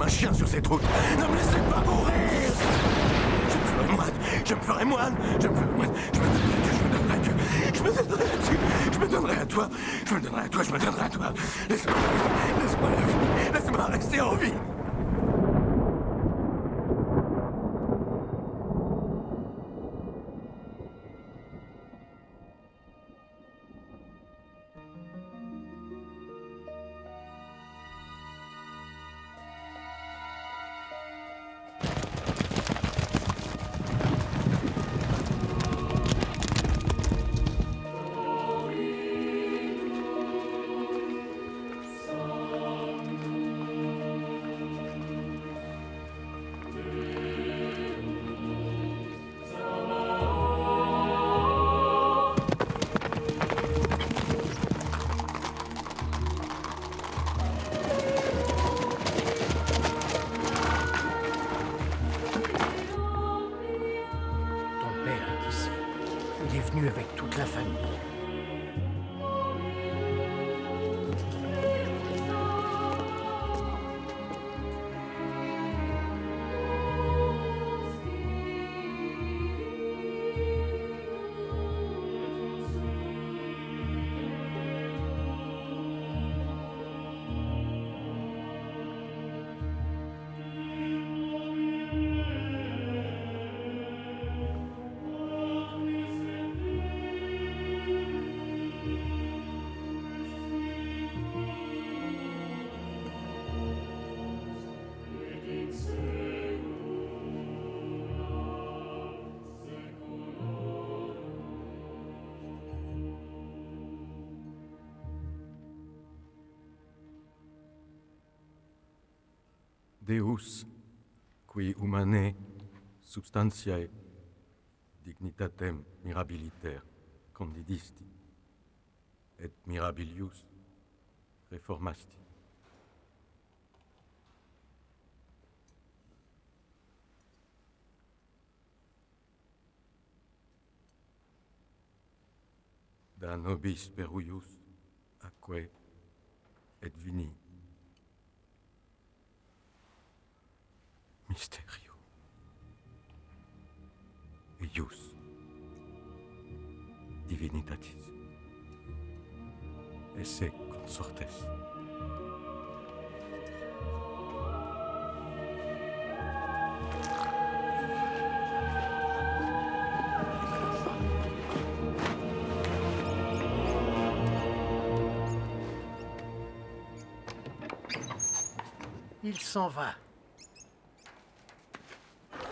chien sur cette route. Ne me laissez pas mourir. Je me ferai moine. Je me ferai moine. Je me ferai moine. Je me donnerai à Dieu. Je me donnerai à Dieu. Je me donnerai à Dieu. Je me donnerai à toi. Je me donnerai à toi. Je me donnerai à toi. Laisse-moi la vie. Laisse-moi la vie. Laisse-moi rester en vie. Avec toute la famille. Deus, qui humanae substantiae dignitatem mirabiliter condidisti, et mirabilius reformasti. Da nobis peruius atque et vini mysterio eius divinitatis esse consortes. Il s'en va.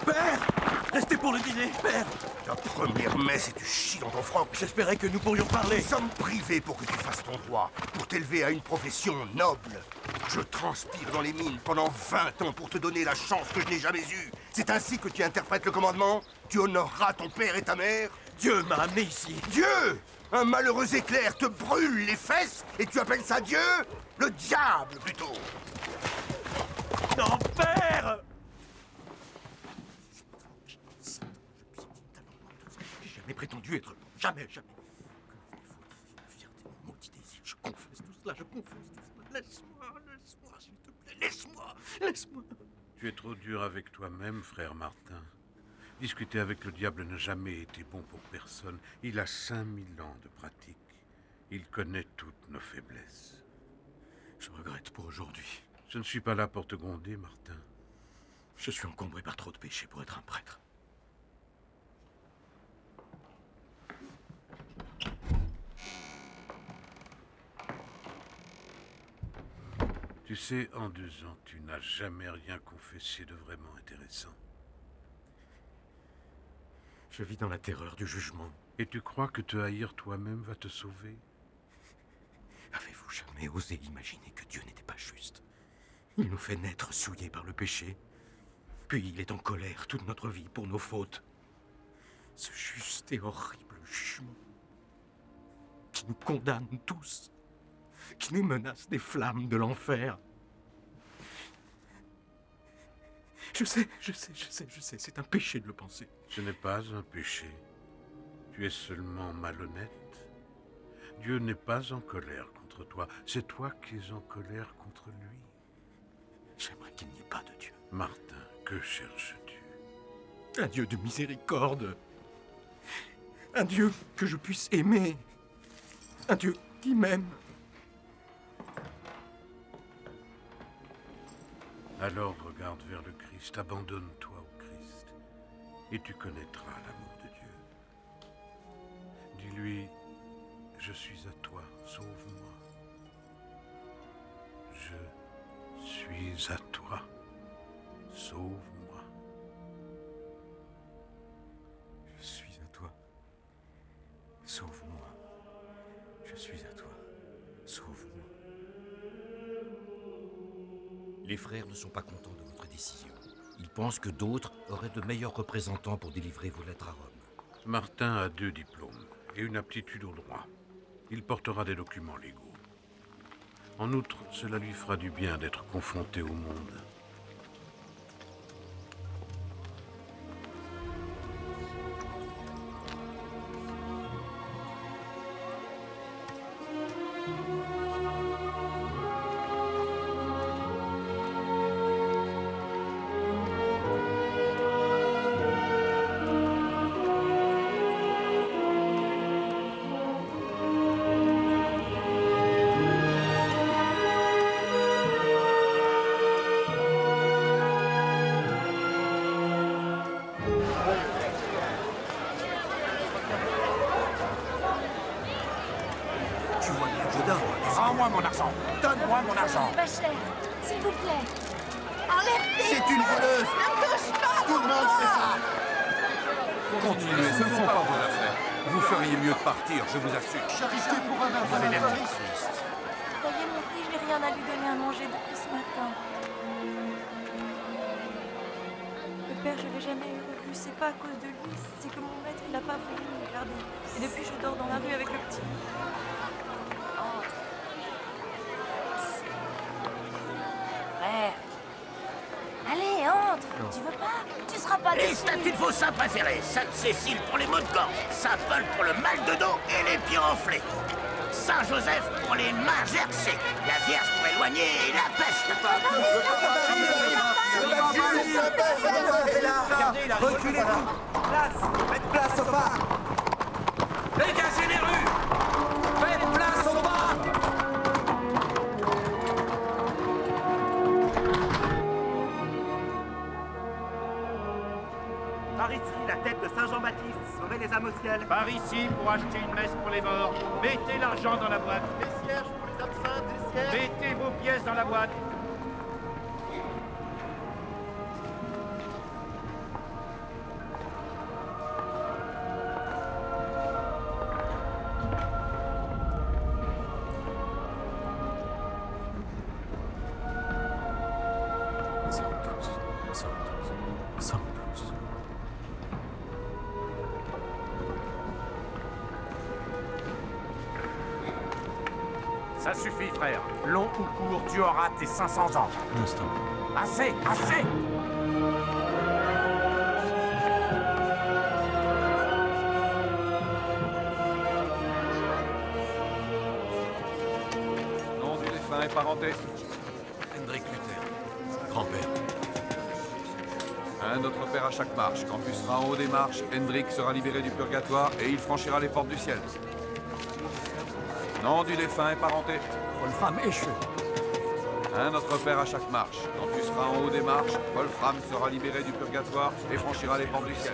Père! Restez pour le dîner, père! Ta première messe et tu chies dans ton froc. J'espérais que nous pourrions parler. Nous sommes privés pour que tu fasses ton droit, pour t'élever à une profession noble. Je transpire dans les mines pendant 20 ans pour te donner la chance que je n'ai jamais eue. C'est ainsi que tu interprètes le commandement? Tu honoreras ton père et ta mère? Dieu m'a amené ici. Dieu! Un malheureux éclair te brûle les fesses et tu appelles ça Dieu? Le diable, plutôt! Non, père! J'ai jamais prétendu être... Jamais, jamais. La fierté, mon maudit désir. Je confesse tout cela, je confesse tout cela. Laisse-moi, s'il te plaît. Laisse-moi. Tu es trop dur avec toi-même, frère Martin. Discuter avec le diable n'a jamais été bon pour personne. Il a 5000 ans de pratique. Il connaît toutes nos faiblesses. Je regrette pour aujourd'hui. Je ne suis pas là pour te gronder, Martin. Je suis encombré par trop de péchés pour être un prêtre. Tu sais, en 2 ans, tu n'as jamais rien confessé de vraiment intéressant. Je vis dans la terreur du jugement. Et tu crois que te haïr toi-même va te sauver? Avez-vous jamais osé imaginer que Dieu n'était pas juste? Il nous fait naître souillés par le péché. Puis il est en colère toute notre vie pour nos fautes. Ce juste et horrible jugement qui nous condamne tous, qui nous menace des flammes de l'enfer. Je sais, c'est un péché de le penser. Ce n'est pas un péché. Tu es seulement malhonnête. Dieu n'est pas en colère contre toi. C'est toi qui es en colère contre lui. J'aimerais qu'il n'y ait pas de Dieu. Martin, que cherches-tu? Un Dieu de miséricorde. Un Dieu que je puisse aimer. Un Dieu qui m'aime. Alors regarde vers le Christ, abandonne-toi au Christ, et tu connaîtras l'amour de Dieu. Dis-lui, je suis à toi, sauve-moi. Je suis à toi, sauve-moi. Je suis à toi. Sauve-moi. Je suis à toi. Sauve-moi. Les frères ne sont pas contents de votre décision. Ils pensent que d'autres auraient de meilleurs représentants pour délivrer vos lettres à Rome. Martin a 2 diplômes et une aptitude au droit. Il portera des documents légaux. En outre, cela lui fera du bien d'être confronté au monde. Rends-moi mon argent. Donne-moi mon argent. Pas cher, s'il vous plaît. Enlève-les. C'est une voleuse. Ne touche pas. Tout le monde fait ça. Continuez, ce ne sont pas vos affaires. Vous feriez mieux de partir, je vous assure. Charité pour un verre. Voyez mon fils, j'ai rien à lui donner à manger depuis ce matin. Le père, je l'ai jamais revu. C'est pas à cause de lui, c'est que mon maître, il n'a pas voulu me garder. Et depuis, je dors dans la rue avec le petit. Frère. Allez, entre. Tu veux pas? Tu seras pas déçu. Les statues de vos saints préférés. Sainte-Cécile pour les maux de gorge, Saint-Paul pour le mal de dos et les pieds enflés. Saint-Joseph pour les mains gercées. La Vierge pour éloigner la peste. Reculez-vous. Faites place au bar. Dégagez les rues. Faites place au bar. Par ici, la tête de Saint-Jean-Baptiste, sauvez les âmes au ciel. Par ici, pour acheter une messe pour les morts. Mettez l'argent dans la boîte. Les cierges pour les absinthes, les cierges. Mettez vos pièces dans la boîte. Ça suffit, frère. Long ou court, tu auras tes 500 ans. Un instant. Assez, assez. Nom du défunt et parenté. Hendrik Luther, grand-père. Un Notre Père à chaque marche. Quand tu seras en haut des marches, Hendrik sera libéré du purgatoire et il franchira les portes du ciel. Nom du défunt et parenté. Wolfram Esche. Un Notre Père à chaque marche. Quand tu seras en haut des marches, Wolfram sera libéré du purgatoire et franchira les portes du ciel.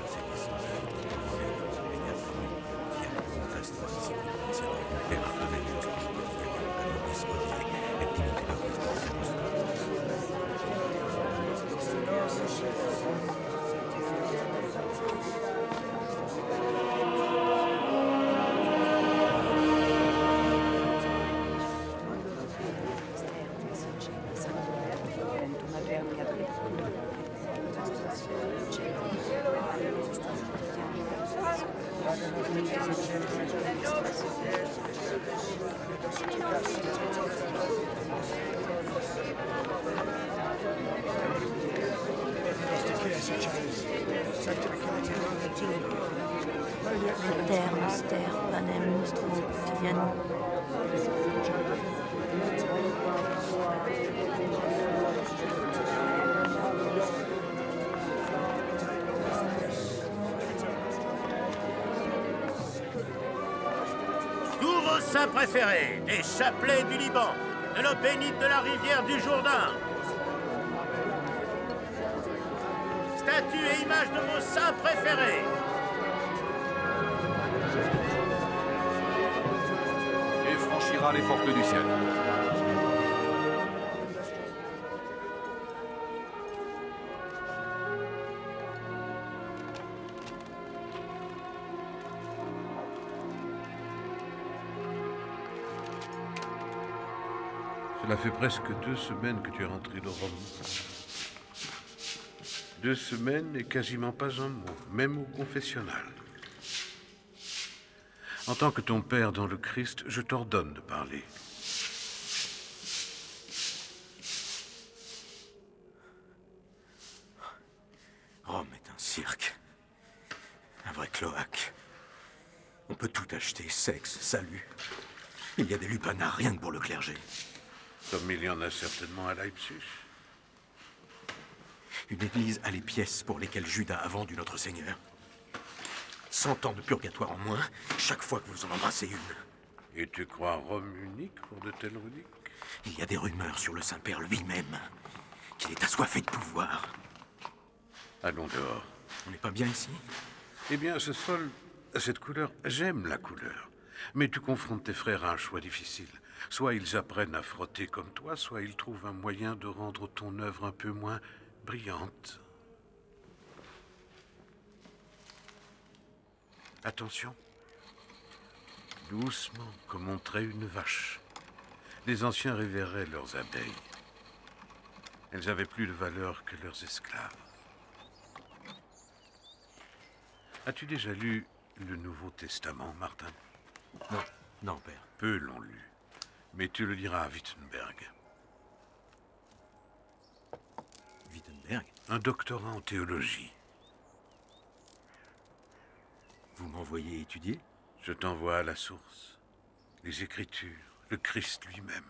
Pater noster, panem nostrum quotidianum. vos saints préférés, des chapelets du Liban, de l'eau bénite de la rivière du Jourdain. Statues et images de vos saints préférés. Et franchira les portes du ciel. Cela fait presque 2 semaines que tu es rentré de Rome. 2 semaines et quasiment pas un mot, même au confessionnal. En tant que ton père dans le Christ, je t'ordonne de parler. Rome est un cirque. Un vrai cloaque. On peut tout acheter, sexe, salut. Il y a des lupanards rien que pour le clergé. Comme il y en a certainement à Leipzig. Une église a les pièces pour lesquelles Judas a vendu notre Seigneur. 100 ans de purgatoire en moins, chaque fois que vous en embrassez une. Et tu crois Rome unique pour de telles reliques? Il y a des rumeurs sur le Saint-Père lui-même, qu'il est assoiffé de pouvoir. Allons dehors. On n'est pas bien ici? Eh bien, ce sol, cette couleur, j'aime la couleur. Mais tu confrontes tes frères à un choix difficile. Soit ils apprennent à frotter comme toi, soit ils trouvent un moyen de rendre ton œuvre un peu moins brillante. Attention. Doucement, comme on traite une vache. Les anciens révéraient leurs abeilles. Elles avaient plus de valeur que leurs esclaves. As-tu déjà lu le Nouveau Testament, Martin? Non, non, père. Peu l'ont lu. Mais tu le liras à Wittenberg. Wittenberg? Un doctorat en théologie. Vous m'envoyez étudier? Je t'envoie à la source. Les Écritures, le Christ lui-même.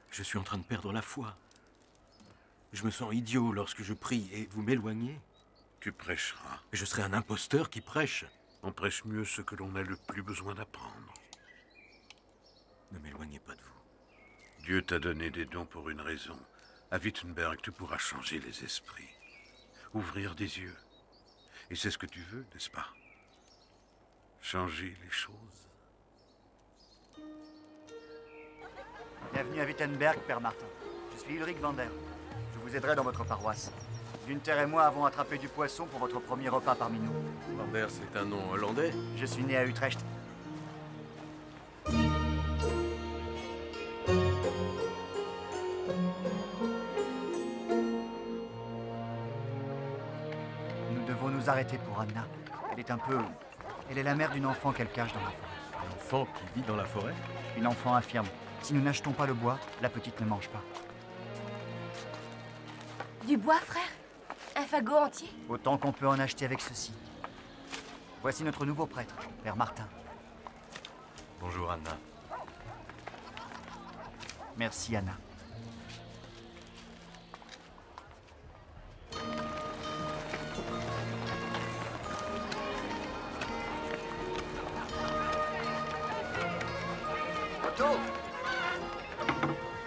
Je suis en train de perdre la foi. Je me sens idiot lorsque je prie et vous m'éloignez. Tu prêcheras. Je serai un imposteur qui prêche. On prêche mieux ce que l'on a le plus besoin d'apprendre. Ne m'éloignez pas de vous. Dieu t'a donné des dons pour une raison. À Wittenberg, tu pourras changer les esprits. Ouvrir des yeux. Et c'est ce que tu veux, n'est-ce pas? Changer les choses. Bienvenue à Wittenberg, Père Martin. Je suis Ulrich Vander. Je vous aiderai dans votre paroisse. Gunther et moi avons attrapé du poisson pour votre premier repas parmi nous. Vander, c'est un nom hollandais? Je suis né à Utrecht. Nous devons nous arrêter pour Anna. Elle est un peu... Elle est la mère d'une enfant qu'elle cache dans la forêt. Un enfant qui vit dans la forêt? Une enfant infirme. Si nous n'achetons pas le bois, la petite ne mange pas. Du bois, frère? Un fagot entier? Autant qu'on peut en acheter avec ceci. Voici notre nouveau prêtre, Père Martin. Bonjour, Anna. Merci, Anna. Otto!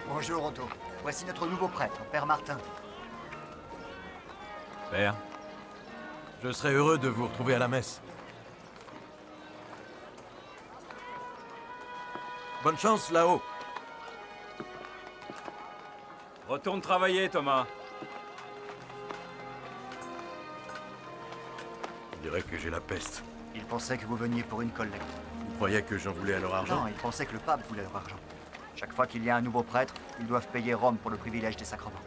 Bonjour, Otto. Voici notre nouveau prêtre, Père Martin. Père, je serais heureux de vous retrouver à la messe. Bonne chance là-haut. Retourne travailler, Thomas. On dirait que j'ai la peste. Ils pensaient que vous veniez pour une collecte. Vous croyez que j'en voulais à leur argent? Non, ils pensaient que le pape voulait leur argent. Chaque fois qu'il y a un nouveau prêtre, ils doivent payer Rome pour le privilège des sacrements.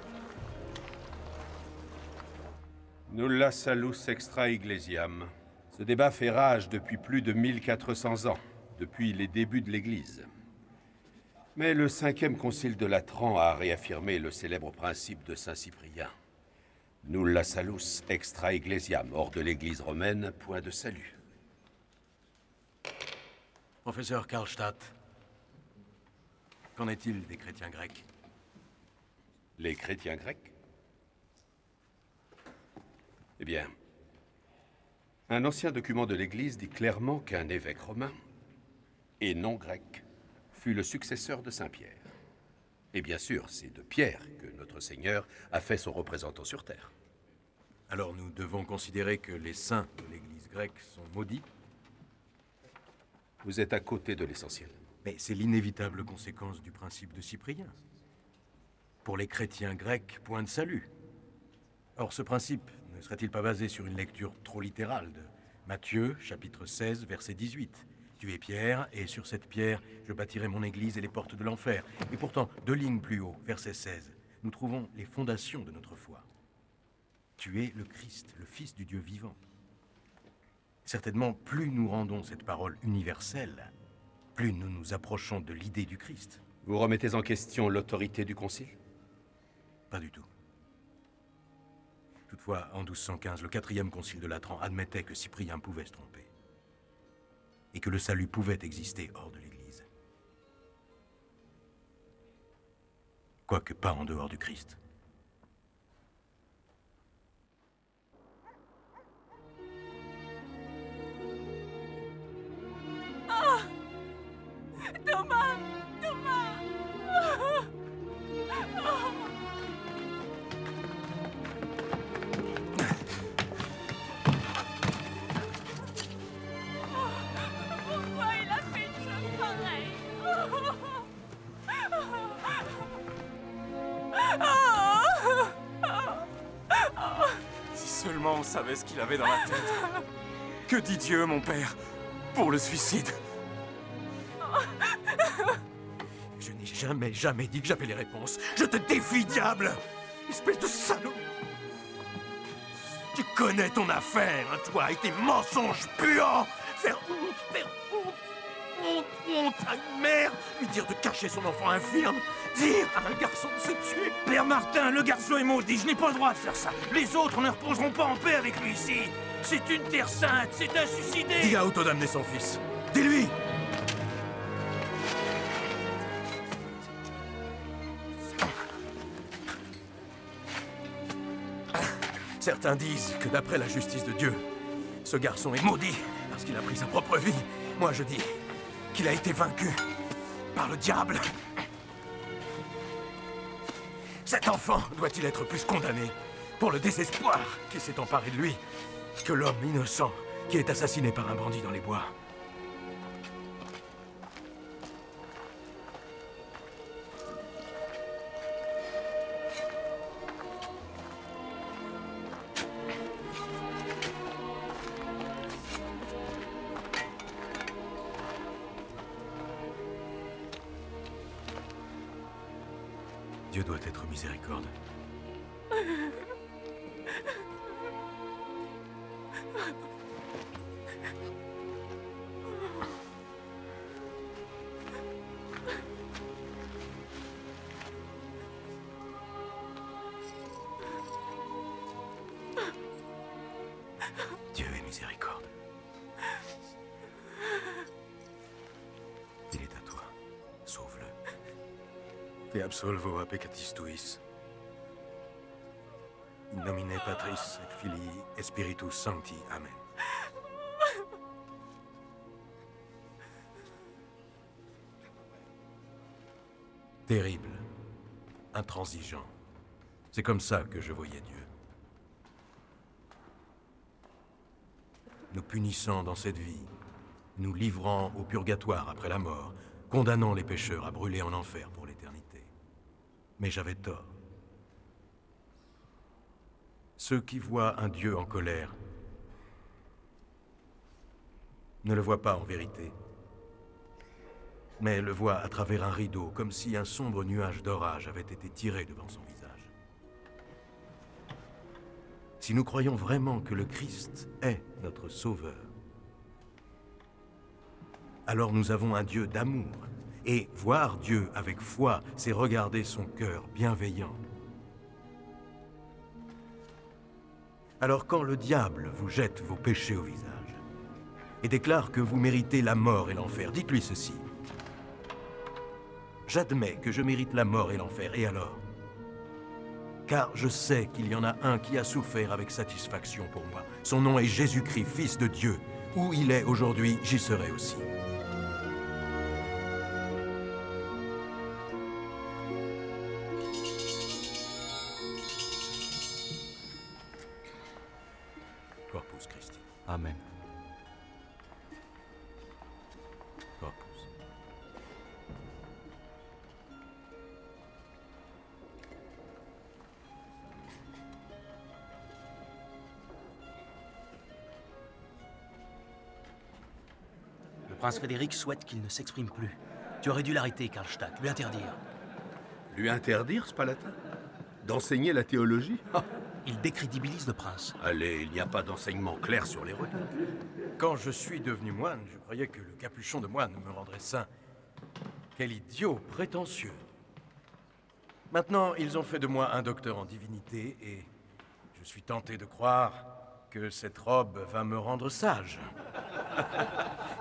Nulla salus extra ecclesiam. Ce débat fait rage depuis plus de 1400 ans, depuis les débuts de l'Église. Mais le 5e concile de Latran a réaffirmé le célèbre principe de Saint Cyprien. Nulla salus extra ecclesiam, hors de l'Église romaine, point de salut. Professeur Karlstadt, qu'en est-il des chrétiens grecs? Les chrétiens grecs? Eh bien, un ancien document de l'Église dit clairement qu'un évêque romain et non grec, fut le successeur de Saint Pierre. Et bien sûr, c'est de Pierre que notre Seigneur a fait son représentant sur terre. Alors nous devons considérer que les saints de l'Église grecque sont maudits? Vous êtes à côté de l'essentiel. Mais c'est l'inévitable conséquence du principe de Cyprien. Pour les chrétiens grecs, point de salut. Or, ce principe ne serait-il pas basé sur une lecture trop littérale de Matthieu, chapitre 16, verset 18 ? Tu es Pierre, et sur cette pierre, je bâtirai mon église et les portes de l'enfer. Et pourtant, 2 lignes plus haut, verset 16, nous trouvons les fondations de notre foi. Tu es le Christ, le Fils du Dieu vivant. Certainement, plus nous rendons cette parole universelle, plus nous nous approchons de l'idée du Christ. Vous remettez en question l'autorité du Concile? Pas du tout. Toutefois, en 1215, le 4e concile de Latran admettait que Cyprien pouvait se tromper. Et que le salut pouvait exister hors de l'Église. Quoique pas en dehors du Christ. Oh! Thomas! Thomas! Oh! Pourquoi il a fait une chose pareille? Si seulement on savait ce qu'il avait dans la tête. Que dit Dieu, mon père, pour le suicide? Je n'ai jamais dit que j'avais les réponses. Je te défie, diable! Espèce de salaud! Tu connais ton affaire, hein, toi, et tes mensonges puants! Faire honte à une mère! Lui dire de cacher son enfant infirme! Dire à un garçon de se tuer! Père Martin, le garçon est maudit, je n'ai pas le droit de faire ça. Les autres ne reposeront pas en paix avec lui ici. C'est une terre sainte, c'est un suicidé! Dis à autodamner son fils! Dis-lui! Certains disent que d'après la justice de Dieu, ce garçon est maudit parce qu'il a pris sa propre vie. Moi, je dis qu'il a été vaincu par le diable. Cet enfant doit-il être plus condamné pour le désespoir qui s'est emparé de lui que l'homme innocent qui est assassiné par un bandit dans les bois? Dieu doit être miséricorde. Dieu est miséricorde. Il est à toi. Sauve-le. Te absolvo a peccatis tuis. In nomine Patris et Filii et Spiritus Sancti. Amen. Terrible, intransigeant. C'est comme ça que je voyais Dieu. Nous punissant dans cette vie, nous livrant au purgatoire après la mort, condamnant les pécheurs à brûler en enfer pour l'éternité. Mais j'avais tort. Ceux qui voient un Dieu en colère ne le voient pas en vérité, mais le voient à travers un rideau, comme si un sombre nuage d'orage avait été tiré devant son visage. Si nous croyons vraiment que le Christ est notre Sauveur, alors nous avons un Dieu d'amour. Et voir Dieu avec foi, c'est regarder son cœur bienveillant. Alors quand le diable vous jette vos péchés au visage et déclare que vous méritez la mort et l'enfer, dites-lui ceci. J'admets que je mérite la mort et l'enfer, et alors? Car je sais qu'il y en a un qui a souffert avec satisfaction pour moi. Son nom est Jésus-Christ, Fils de Dieu. Où il est aujourd'hui, j'y serai aussi. épouse Christine. Amen. Corpus. Le prince Frédéric souhaite qu'il ne s'exprime plus. Tu aurais dû l'arrêter, Karlstadt, lui interdire. Lui interdire, Spalatin? D'enseigner la théologie? Il décrédibilise le prince. Allez, il n'y a pas d'enseignement clair sur les reliques. Quand je suis devenu moine, je croyais que le capuchon de moine me rendrait saint. Quel idiot prétentieux. Maintenant, ils ont fait de moi un docteur en divinité et je suis tenté de croire que cette robe va me rendre sage.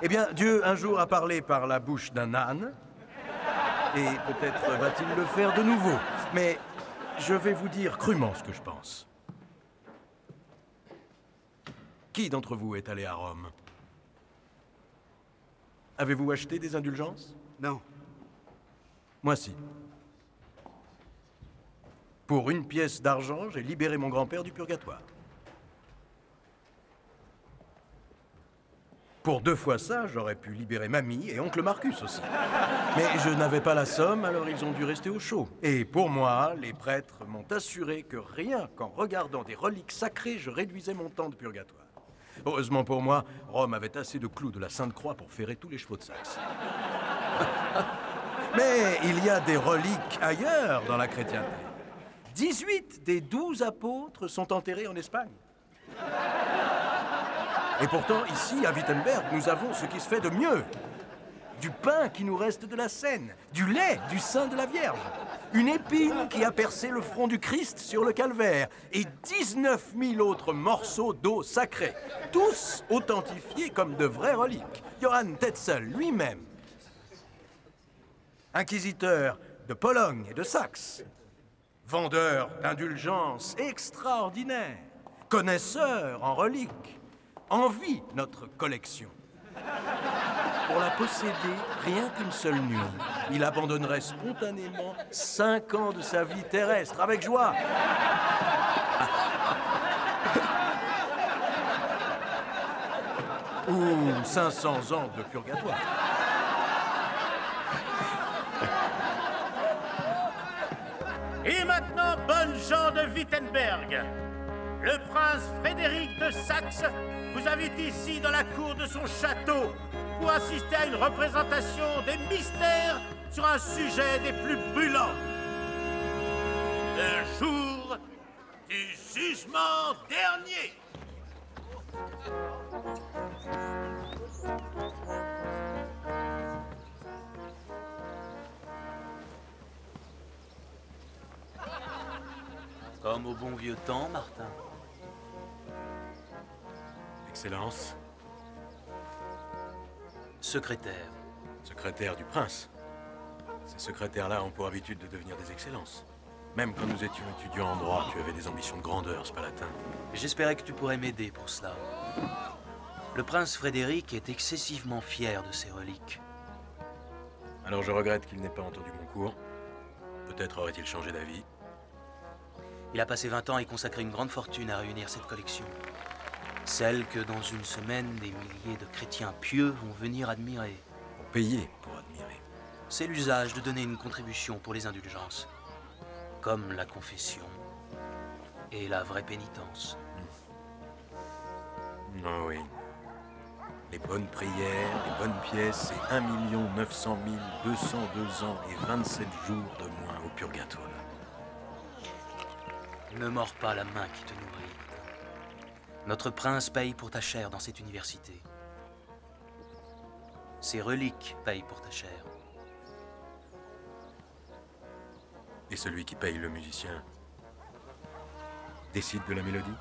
Eh bien, Dieu un jour a parlé par la bouche d'un âne et peut-être va-t-il le faire de nouveau. Mais je vais vous dire crûment ce que je pense. Qui d'entre vous est allé à Rome? Avez-vous acheté des indulgences? Non. Moi si. Pour 1 pièce d'argent, j'ai libéré mon grand-père du purgatoire. Pour 2 fois ça, j'aurais pu libérer mamie et oncle Marcus aussi. Mais je n'avais pas la somme, alors ils ont dû rester au chaud. Et pour moi, les prêtres m'ont assuré que rien qu'en regardant des reliques sacrées, je réduisais mon temps de purgatoire. Heureusement pour moi, Rome avait assez de clous de la Sainte Croix pour ferrer tous les chevaux de Saxe. Mais il y a des reliques ailleurs dans la chrétienté. 18 des 12 apôtres sont enterrés en Espagne. Et pourtant, ici, à Wittenberg, nous avons ce qui se fait de mieux. Du pain qui nous reste de la Seine, du lait du sein de la Vierge, une épine qui a percé le front du Christ sur le calvaire, et 19 000 autres morceaux d'eau sacrée, tous authentifiés comme de vraies reliques. Johann Tetzel lui-même, inquisiteur de Pologne et de Saxe, vendeur d'indulgences extraordinaires, connaisseur en reliques, envie notre collection. Pour la posséder, rien qu'une seule nuit, il abandonnerait spontanément 5 ans de sa vie terrestre, avec joie. Ou 500 ans de purgatoire. Et maintenant, bonnes gens de Wittenberg, le prince Frédéric de Saxe vous invite ici dans la cour de son château pour assister à une représentation des mystères sur un sujet des plus brûlants. Le jour du jugement dernier. Comme au bon vieux temps, Martin. Excellence. Secrétaire. Secrétaire du prince. Ces secrétaires-là ont pour habitude de devenir des excellences. Même quand nous étions étudiants en droit, tu avais des ambitions de grandeur, Spalatin. J'espérais que tu pourrais m'aider pour cela. Le prince Frédéric est excessivement fier de ses reliques. Alors je regrette qu'il n'ait pas entendu mon cours. Peut-être aurait-il changé d'avis. Il a passé 20 ans et consacré une grande fortune à réunir cette collection. Celle que dans une semaine, des milliers de chrétiens pieux vont venir admirer. Pour payer pour admirer. C'est l'usage de donner une contribution pour les indulgences. Comme la confession et la vraie pénitence. Oh oui. Les bonnes prières, les bonnes pièces et 1 900 202 ans et 27 jours de moins au purgatoire. Ne mords pas la main qui te nourrit. Notre prince paye pour ta chair dans cette université. Ses reliques payent pour ta chair. Et celui qui paye le musicien décide de la mélodie?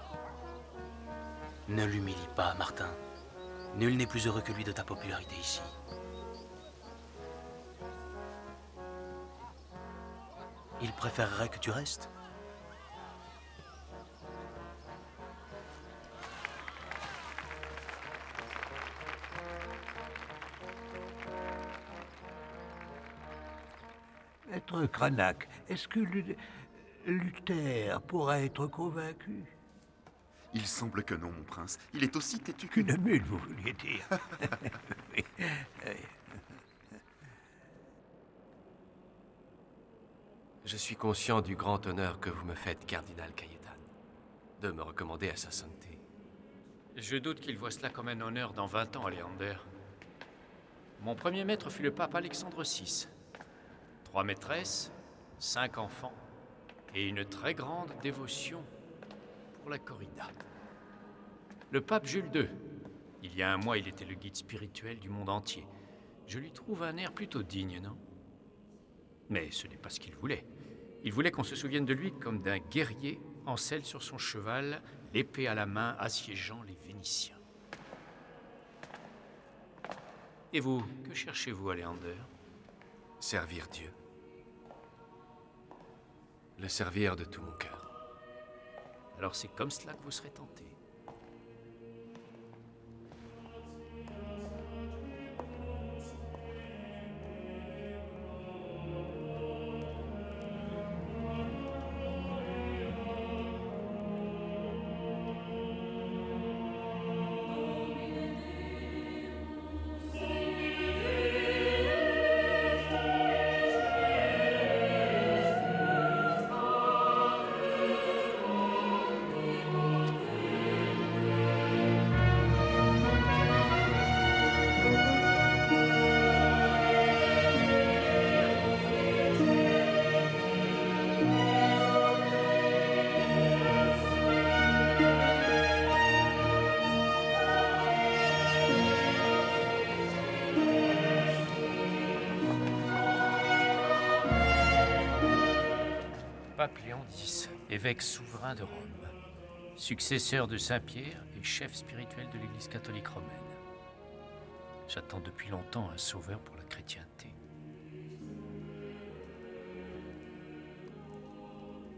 Ne l'humilie pas, Martin. Nul n'est plus heureux que lui de ta popularité ici. Il préférerait que tu restes. Maître Cranach, est-ce que Luther pourra être convaincu? Il semble que non, mon prince. Il est aussi têtu qu'une... Une mule, vous vouliez dire. Oui. Je suis conscient du grand honneur que vous me faites, cardinal Cayetan, de me recommander à sa sainteté. Je doute qu'il voit cela comme un honneur dans 20 ans, Léander. Mon premier maître fut le pape Alexandre VI. 3 maîtresses, 5 enfants, et une très grande dévotion pour la corrida. Le pape Jules II. Il y a 1 mois, il était le guide spirituel du monde entier. Je lui trouve un air plutôt digne, non? Mais ce n'est pas ce qu'il voulait. Il voulait qu'on se souvienne de lui comme d'un guerrier en selle sur son cheval, l'épée à la main, assiégeant les Vénitiens. Et vous, que cherchez-vous, Léander? Servir Dieu. Le servir de tout mon cœur. Alors c'est comme cela que vous serez tenté. Pape Léon X, évêque souverain de Rome, successeur de Saint-Pierre et chef spirituel de l'Église catholique romaine. J'attends depuis longtemps un sauveur pour la chrétienté.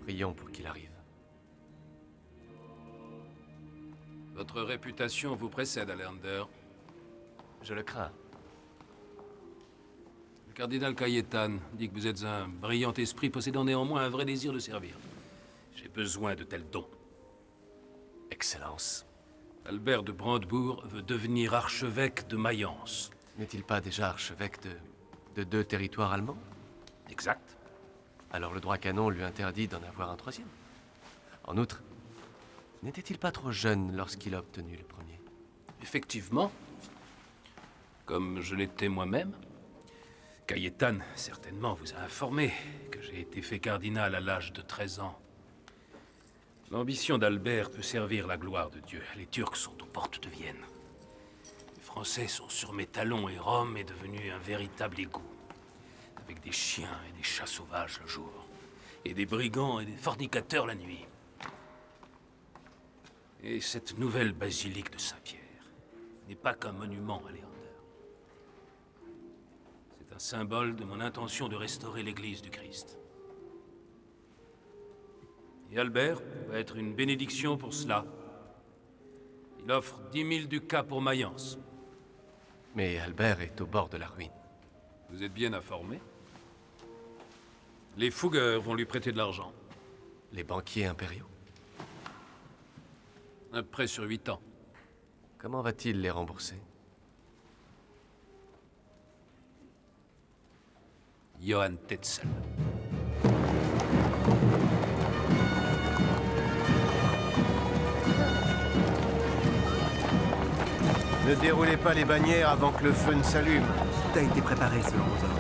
Prions pour qu'il arrive. Votre réputation vous précède, Léander. Je le crains. Le cardinal Cayetan dit que vous êtes un brillant esprit possédant néanmoins un vrai désir de servir. J'ai besoin de tels dons. Excellence. Albert de Brandebourg veut devenir archevêque de Mayence. N'est-il pas déjà archevêque de 2 territoires allemands? Exact. Alors le droit canon lui interdit d'en avoir un 3e. En outre, n'était-il pas trop jeune lorsqu'il a obtenu le premier? Effectivement. Comme je l'étais moi-même. Cayetan, certainement, vous a informé que j'ai été fait cardinal à l'âge de 13 ans. L'ambition d'Albert peut servir la gloire de Dieu. Les Turcs sont aux portes de Vienne. Les Français sont sur mes talons et Rome est devenue un véritable égout. Avec des chiens et des chats sauvages le jour. Et des brigands et des fornicateurs la nuit. Et cette nouvelle basilique de Saint-Pierre n'est pas qu'un monument à Léander. C'est un symbole de mon intention de restaurer l'Église du Christ. Et Albert va être une bénédiction pour cela. Il offre 10 000 ducats pour Mayence. Mais Albert est au bord de la ruine. Vous êtes bien informé? Les fougueurs vont lui prêter de l'argent. Les banquiers impériaux? Un prêt sur 8 ans. Comment va-t-il les rembourser? Johann Tetzel. Ne déroulez pas les bannières avant que le feu ne s'allume. Tout a été préparé selon vos ordres.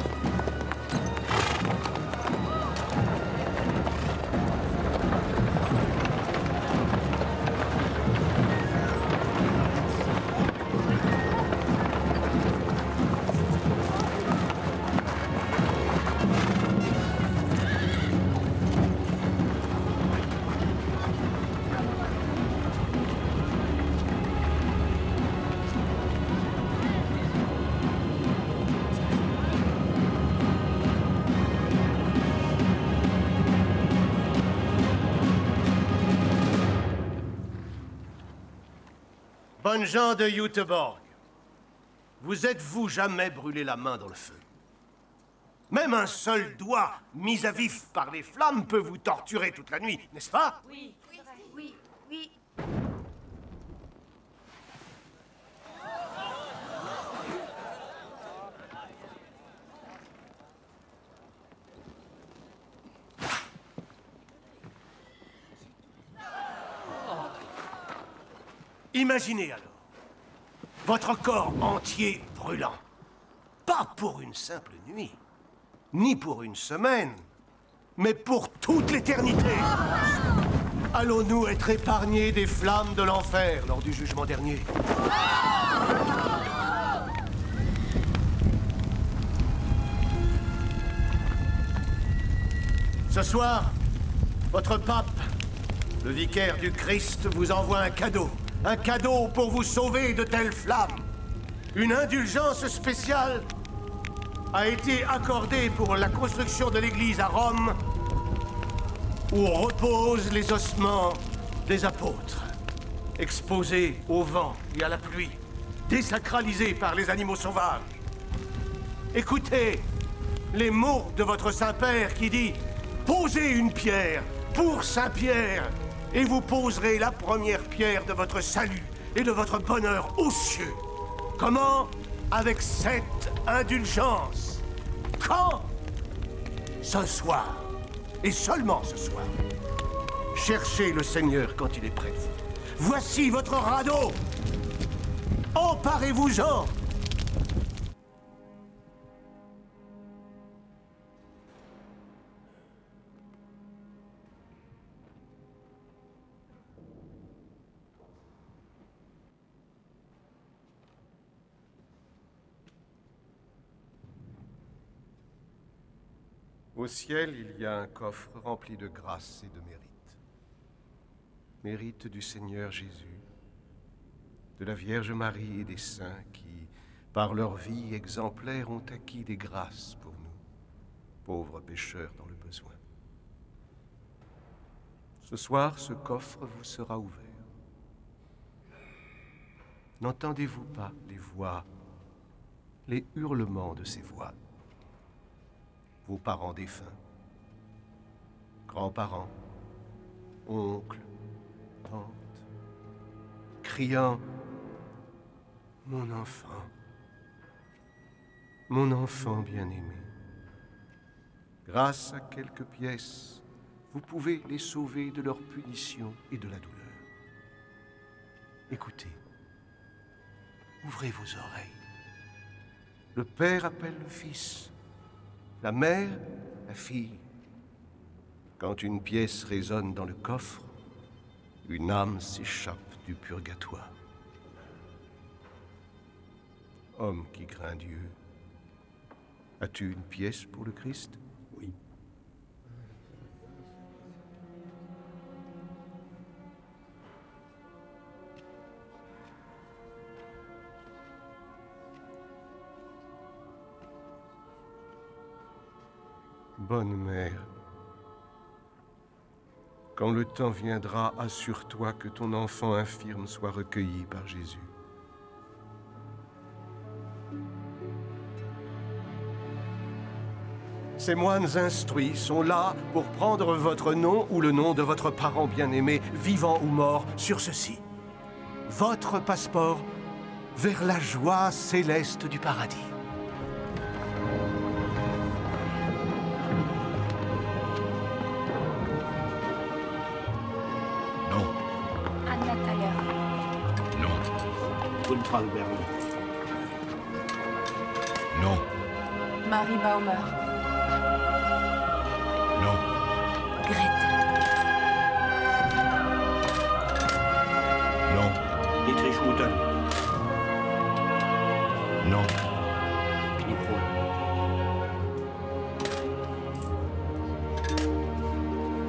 Bonnes gens de Göteborg, vous êtes-vous jamais brûlé la main dans le feu? Même un seul doigt mis à vif par les flammes peut vous torturer toute la nuit, n'est-ce pas? Oui, oui, oui. Imaginez alors votre corps entier brûlant. Pas pour une simple nuit, ni pour une semaine, mais pour toute l'éternité. Allons-nous être épargnés des flammes de l'enfer lors du jugement dernier? Ce soir, votre pape, le vicaire du Christ, vous envoie un cadeau. Un cadeau pour vous sauver de telles flammes. Une indulgence spéciale a été accordée pour la construction de l'église à Rome, où reposent les ossements des apôtres, exposés au vent et à la pluie, désacralisés par les animaux sauvages. Écoutez les mots de votre Saint-Père qui dit « Posez une pierre pour Saint-Pierre, et vous poserez la première pierre de votre salut et de votre bonheur aux cieux. » Comment? Avec cette indulgence. Quand? Ce soir. Et seulement ce soir. Cherchez le Seigneur quand il est près de vous. Voici votre radeau. Emparez-vous-en. Au ciel, il y a un coffre rempli de grâce et de mérite. Mérite du Seigneur Jésus, de la Vierge Marie et des saints qui, par leur vie exemplaire, ont acquis des grâces pour nous, pauvres pécheurs dans le besoin. Ce soir, ce coffre vous sera ouvert. N'entendez-vous pas les voix, les hurlements de ces voix? Vos parents défunts, grands-parents, oncles, tantes, criant « Mon enfant bien-aimé ». Grâce à quelques pièces, vous pouvez les sauver de leur punition et de la douleur. Écoutez, ouvrez vos oreilles. Le Père appelle le Fils, la mère, la fille. Quand une pièce résonne dans le coffre, une âme s'échappe du purgatoire. Homme qui craint Dieu, as-tu une pièce pour le Christ? Oui. Bonne mère, quand le temps viendra, assure-toi que ton enfant infirme soit recueilli par Jésus. Ces moines instruits sont là pour prendre votre nom ou le nom de votre parent bien-aimé, vivant ou mort, sur ceci. Votre passeport vers la joie céleste du paradis. Non. Marie Baumer. Non. Grete. Non. Dietrich Houghton. Non.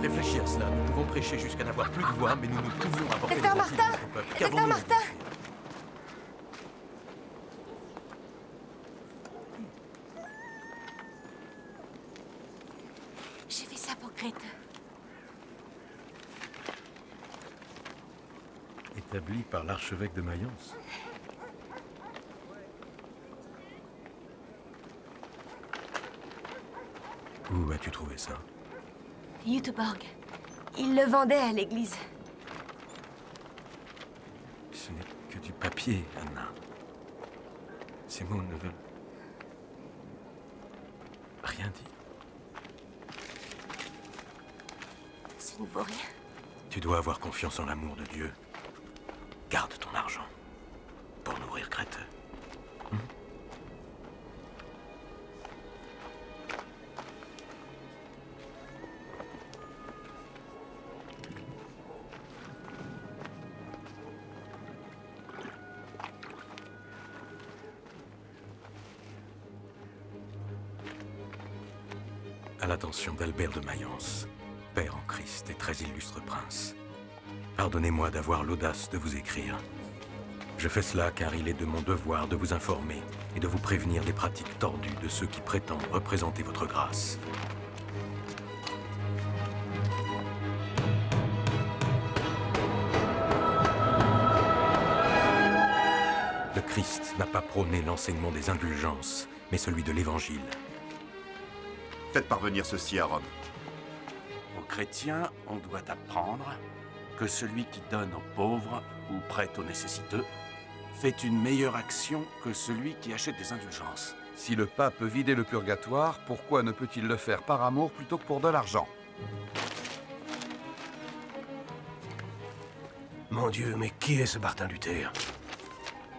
Réfléchis à cela. Nous pouvons prêcher jusqu'à n'avoir plus de voix, mais nous ne pouvons apporter Docteur l'évangile Martin. à notre peuple. Docteur Qu'avons-nous? Martin. J'ai fait ça pour Grete. Établi par l'archevêque de Mayence. Où as-tu trouvé ça? Göteborg. Il le vendait à l'église. Ce n'est que du papier, Anna. Ces mots ne veulent rien dire. Ça ne vaut rien. Tu dois avoir confiance en l'amour de Dieu. Garde ton argent pour nourrir Crète. À l'attention d'Albert de Mayence, père en Christ et très illustre prince. Pardonnez-moi d'avoir l'audace de vous écrire. Je fais cela car il est de mon devoir de vous informer et de vous prévenir des pratiques tordues de ceux qui prétendent représenter votre grâce. Le Christ n'a pas prôné l'enseignement des indulgences, mais celui de l'Évangile. Faites parvenir ceci à Rome. Aux chrétiens, on doit apprendre que celui qui donne aux pauvres ou prête aux nécessiteux fait une meilleure action que celui qui achète des indulgences. Si le pape peut vider le purgatoire, pourquoi ne peut-il le faire par amour plutôt que pour de l'argent? Mon Dieu, mais qui est ce Martin Luther?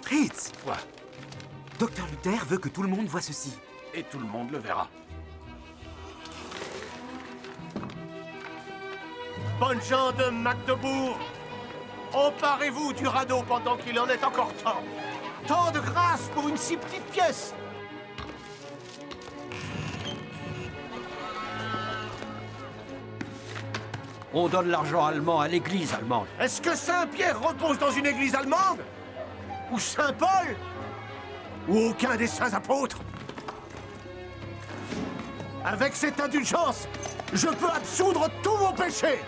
Fritz! Quoi? Docteur Luther veut que tout le monde voie ceci. Et tout le monde le verra. Bonnes gens de Magdebourg, emparez-vous du radeau pendant qu'il en est encore temps. Tant de grâce pour une si petite pièce. On donne l'argent allemand à l'église allemande. Est-ce que Saint-Pierre repose dans une église allemande? Ou Saint-Paul? Ou aucun des saints apôtres? Avec cette indulgence, je peux absoudre tous vos péchés.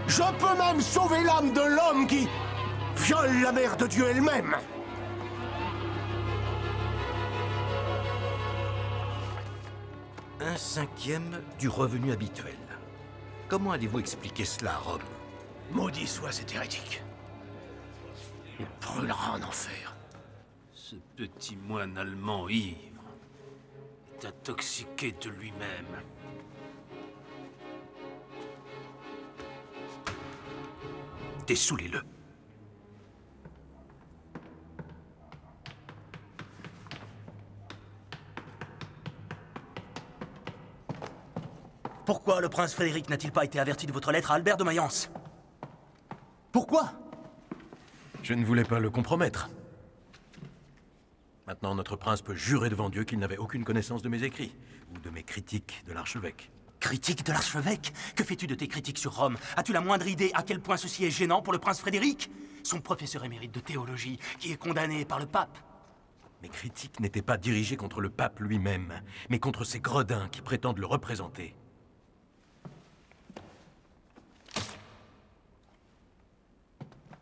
Je peux même sauver l'âme de l'homme qui viole la mère de Dieu elle-même. Un cinquième du revenu habituel. Comment allez-vous expliquer cela à Rome? Maudit soit cet hérétique. Il brûlera en enfer. Ce petit moine allemand ivre est intoxiqué de lui-même. Dessoulez-le. Pourquoi le prince Frédéric n'a-t-il pas été averti de votre lettre à Albert de Mayence? Pourquoi? Je ne voulais pas le compromettre. Maintenant, notre prince peut jurer devant Dieu qu'il n'avait aucune connaissance de mes écrits, ou de mes critiques de l'archevêque. Critique de l'archevêque? Que fais-tu de tes critiques sur Rome? As-tu la moindre idée à quel point ceci est gênant pour le prince Frédéric? Son professeur émérite de théologie, qui est condamné par le pape. Mes critiques n'étaient pas dirigées contre le pape lui-même, mais contre ces gredins qui prétendent le représenter.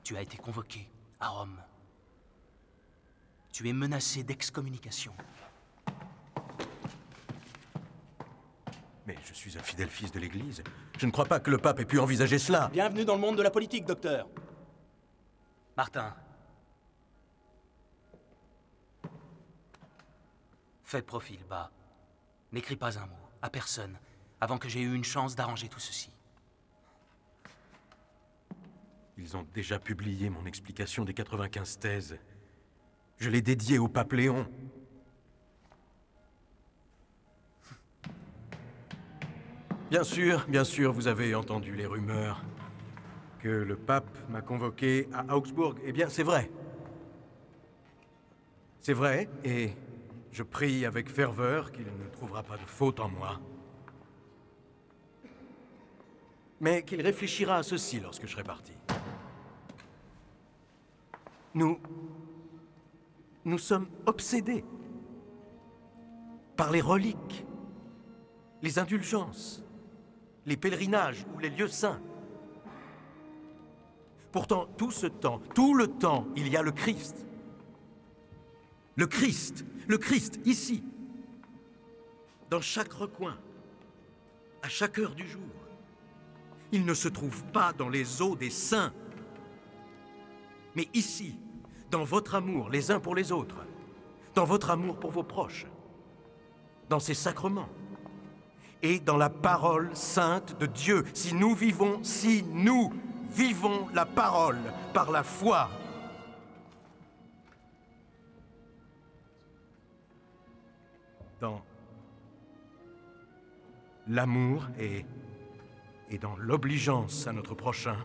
Tu as été convoqué à Rome. Tu es menacé d'excommunication. Mais je suis un fidèle fils de l'Église. Je ne crois pas que le pape ait pu envisager cela. Bienvenue dans le monde de la politique, docteur. Martin. Fais profil bas. N'écris pas un mot, à personne, avant que j'aie eu une chance d'arranger tout ceci. Ils ont déjà publié mon explication des 95 thèses. Je l'ai dédiée au pape Léon. Bien sûr, vous avez entendu les rumeurs que le pape m'a convoqué à Augsbourg. Eh bien, c'est vrai. C'est vrai, et je prie avec ferveur qu'il ne trouvera pas de faute en moi. Mais qu'il réfléchira à ceci lorsque je serai parti. Nous sommes obsédés par les reliques, les indulgences, les pèlerinages ou les lieux saints. Pourtant, tout le temps, il y a le Christ. Le Christ, ici, dans chaque recoin, à chaque heure du jour. Il ne se trouve pas dans les eaux des saints, mais ici, dans votre amour les uns pour les autres, dans votre amour pour vos proches, dans ces sacrements, et dans la parole sainte de Dieu. Si nous vivons la parole par la foi dans l'amour et dans l'obligeance à notre prochain,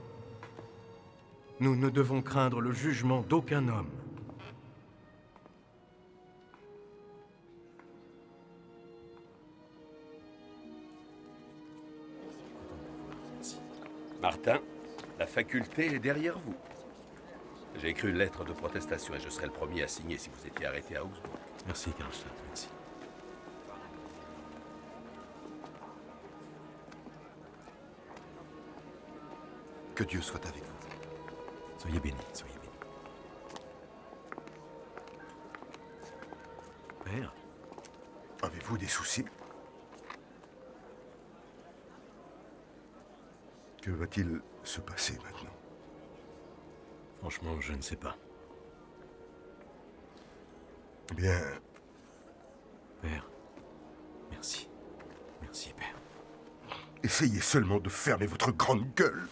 nous ne devons craindre le jugement d'aucun homme. Martin, la faculté est derrière vous. J'ai écrit une lettre de protestation et je serai le premier à signer si vous étiez arrêté à Augsbourg. Merci, Karlstadt, merci. Que Dieu soit avec vous. Soyez bénis, soyez bénis. Père, avez-vous des soucis? Que va-t-il se passer maintenant? Franchement, je ne sais pas. Bien. Père, merci. Merci, Père. Essayez seulement de fermer votre grande gueule.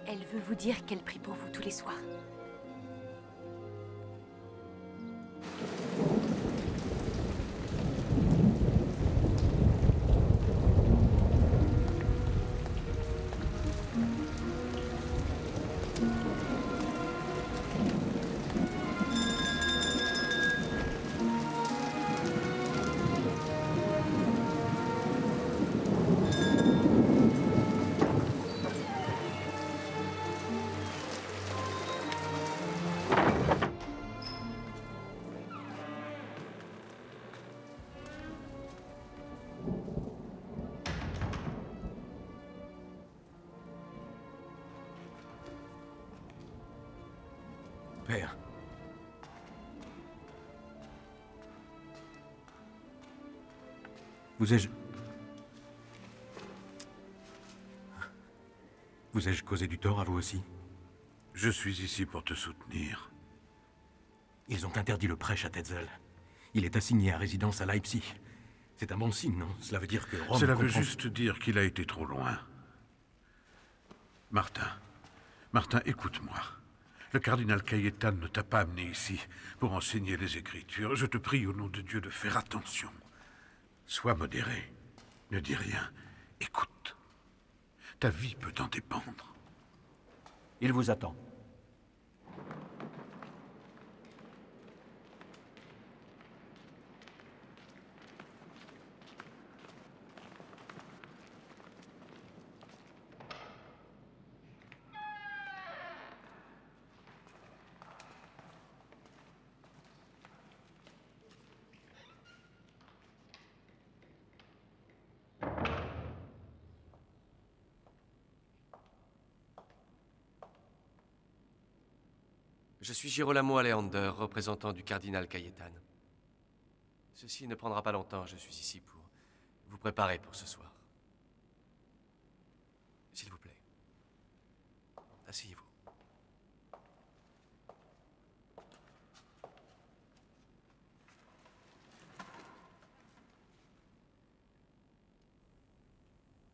Elle veut vous dire qu'elle prie pour vous tous les soirs. Père. Vous ai-je causé du tort à vous aussi? Je suis ici pour te soutenir. Ils ont interdit le prêche à Tetzel. Il est assigné à résidence à Leipzig. C'est un bon signe, non? Cela veut dire que Rome Cela veut comprend... juste dire qu'il a été trop loin. Martin, écoute-moi. Le cardinal Cayetane ne t'a pas amené ici pour enseigner les Écritures. Je te prie au nom de Dieu de faire attention. Sois modéré. Ne dis rien. Écoute. Ta vie peut en dépendre. Il vous attend. Je suis Girolamo Aleander, représentant du cardinal Cayetane. Ceci ne prendra pas longtemps, je suis ici pour vous préparer pour ce soir. S'il vous plaît, asseyez-vous.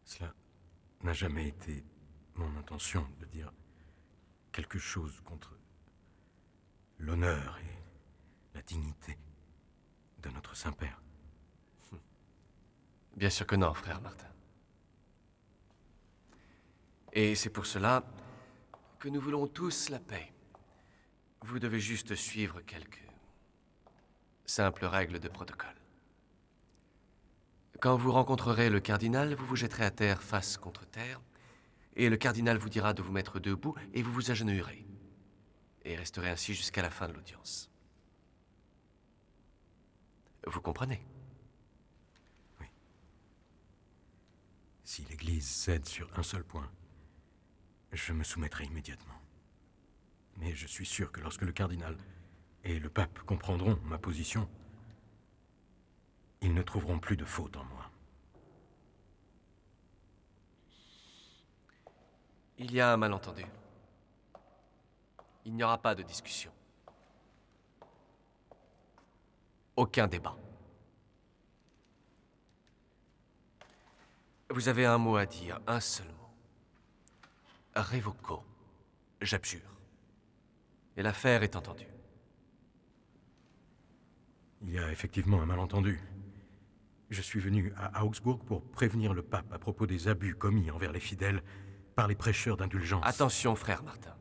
Cela n'a jamais été mon intention de dire quelque chose contre l'honneur et la dignité de notre Saint-Père. Bien sûr que non, frère Martin. Et c'est pour cela que nous voulons tous la paix. Vous devez juste suivre quelques simples règles de protocole. Quand vous rencontrerez le cardinal, vous vous jetterez à terre face contre terre, et le cardinal vous dira de vous mettre debout et vous vous agenouillerez. et resterez ainsi jusqu'à la fin de l'audience. Vous comprenez? Oui. Si l'Église cède sur un seul point, je me soumettrai immédiatement. Mais je suis sûr que lorsque le cardinal et le pape comprendront ma position, ils ne trouveront plus de faute en moi. Il y a un malentendu. Il n'y aura pas de discussion. Aucun débat. Vous avez un mot à dire, un seul mot. Révoco. J'abjure. Et l'affaire est entendue. Il y a effectivement un malentendu. Je suis venu à Augsbourg pour prévenir le pape à propos des abus commis envers les fidèles par les prêcheurs d'indulgence. Attention, frère Martin.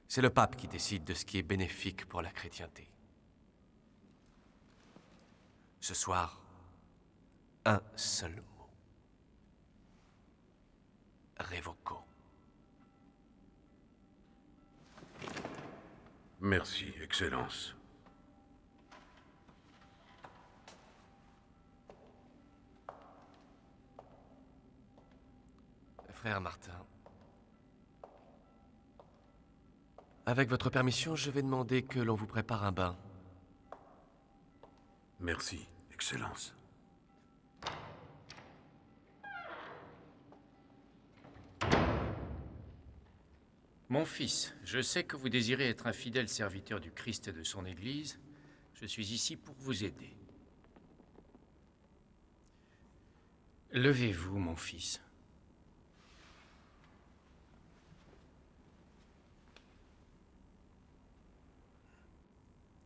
C'est le pape qui décide de ce qui est bénéfique pour la chrétienté. Ce soir, un seul mot. Révoco. Merci, Excellence. Frère Martin, avec votre permission, je vais demander que l'on vous prépare un bain. Merci, Excellence. Mon fils, je sais que vous désirez être un fidèle serviteur du Christ et de son Église. Je suis ici pour vous aider. Levez-vous, mon fils.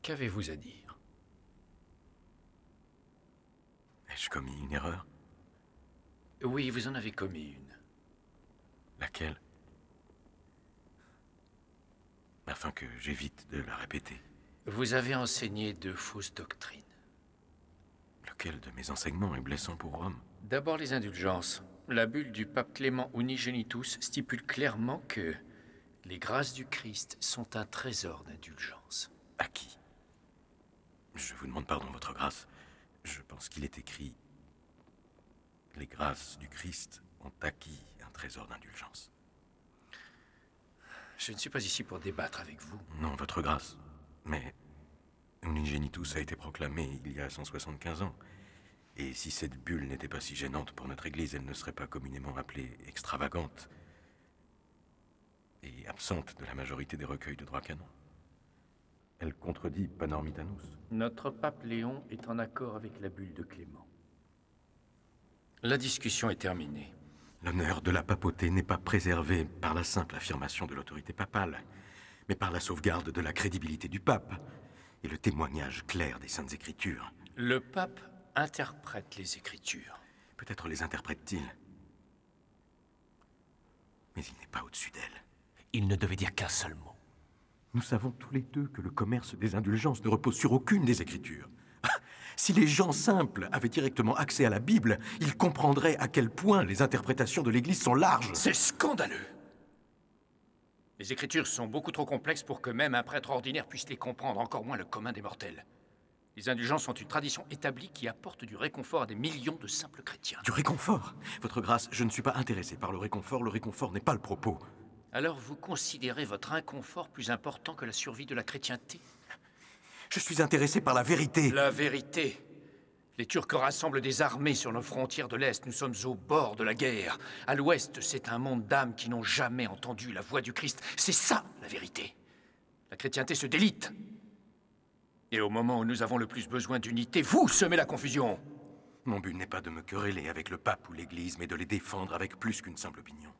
Qu'avez-vous à dire? Ai-je commis une erreur? Oui, vous en avez commis une. Laquelle? Afin que j'évite de la répéter. Vous avez enseigné de fausses doctrines. Lequel de mes enseignements est blessant pour Rome? D'abord les indulgences. La bulle du pape Clément Unigenitus stipule clairement que les grâces du Christ sont un trésor d'indulgence. À qui? Je vous demande pardon, votre grâce. Je pense qu'il est écrit « Les grâces du Christ ont acquis un trésor d'indulgence ». Je ne suis pas ici pour débattre avec vous. Non, votre grâce. Mais Unigenitus a été proclamé il y a 175 ans. Et si cette bulle n'était pas si gênante pour notre Église, elle ne serait pas communément appelée extravagante et absente de la majorité des recueils de droit canon. Elle contredit Panormitanus. Notre pape Léon est en accord avec la bulle de Clément. La discussion est terminée. L'honneur de la papauté n'est pas préservé par la simple affirmation de l'autorité papale, mais par la sauvegarde de la crédibilité du pape et le témoignage clair des Saintes Écritures. Le pape interprète les Écritures. Peut-être les interprète-t-il, mais il n'est pas au-dessus d'elles. Il ne devait dire qu'un seul mot. Nous savons tous les deux que le commerce des indulgences ne repose sur aucune des Écritures. Si les gens simples avaient directement accès à la Bible, ils comprendraient à quel point les interprétations de l'Église sont larges. C'est scandaleux! Les Écritures sont beaucoup trop complexes pour que même un prêtre ordinaire puisse les comprendre, encore moins le commun des mortels. Les indulgences sont une tradition établie qui apporte du réconfort à des millions de simples chrétiens. Du réconfort? Votre grâce, je ne suis pas intéressé par le réconfort n'est pas le propos. Alors vous considérez votre inconfort plus important que la survie de la chrétienté? Je suis intéressé par la vérité. La vérité? Les Turcs rassemblent des armées sur nos frontières de l'Est. Nous sommes au bord de la guerre. À l'Ouest, c'est un monde d'âmes qui n'ont jamais entendu la voix du Christ. C'est ça, la vérité. La chrétienté se délite. Et au moment où nous avons le plus besoin d'unité, vous semez la confusion. Mon but n'est pas de me quereller avec le pape ou l'Église, mais de les défendre avec plus qu'une simple opinion.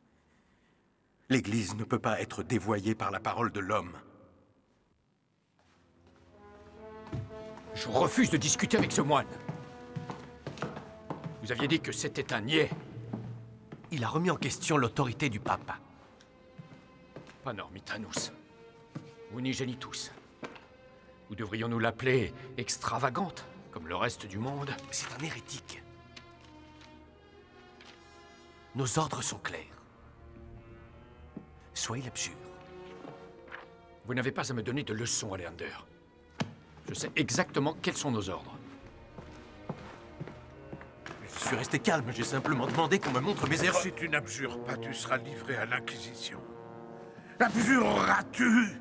L'Église ne peut pas être dévoyée par la parole de l'homme. Je refuse de discuter avec ce moine. Vous aviez dit que c'était un niais. Il a remis en question l'autorité du pape. Panormitanus. Unigenitus. Ou devrions-nous l'appeler extravagante, comme le reste du monde? C'est un hérétique. Nos ordres sont clairs. Soit il abjure, Vous n'avez pas à me donner de leçons, Aleander. Je sais exactement quels sont nos ordres. Je suis resté calme, j'ai simplement demandé qu'on me montre mes erreurs. Si tu n'abjures pas, tu seras livré à l'Inquisition. Abjureras-tu?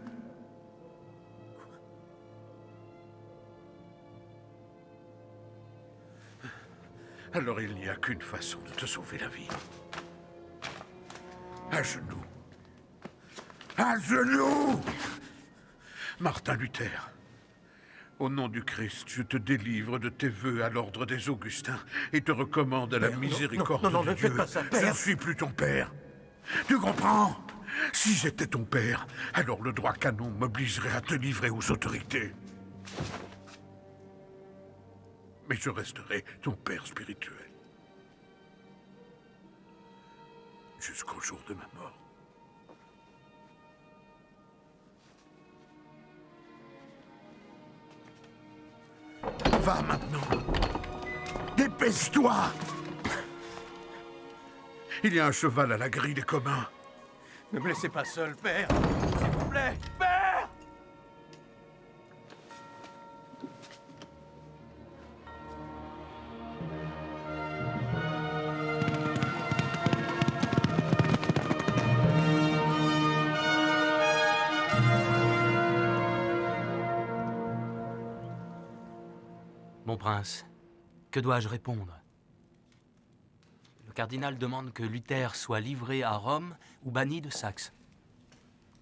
Alors il n'y a qu'une façon de te sauver la vie. À genoux. À genoux! Martin Luther, au nom du Christ, je te délivre de tes vœux à l'ordre des Augustins et te recommande à la miséricorde de ne Dieu. faites pas ça, Je père. ne suis plus ton père. Tu comprends? Si j'étais ton père, alors le droit canon m'obligerait à te livrer aux autorités. Mais je resterai ton père spirituel. Jusqu'au jour de ma mort. Va maintenant. Dépêche-toi. Il y a un cheval à la grille des communs. Ne me laissez pas seul, père. S'il vous plaît, père! Mon prince, que dois-je répondre? Le cardinal demande que Luther soit livré à Rome ou banni de Saxe.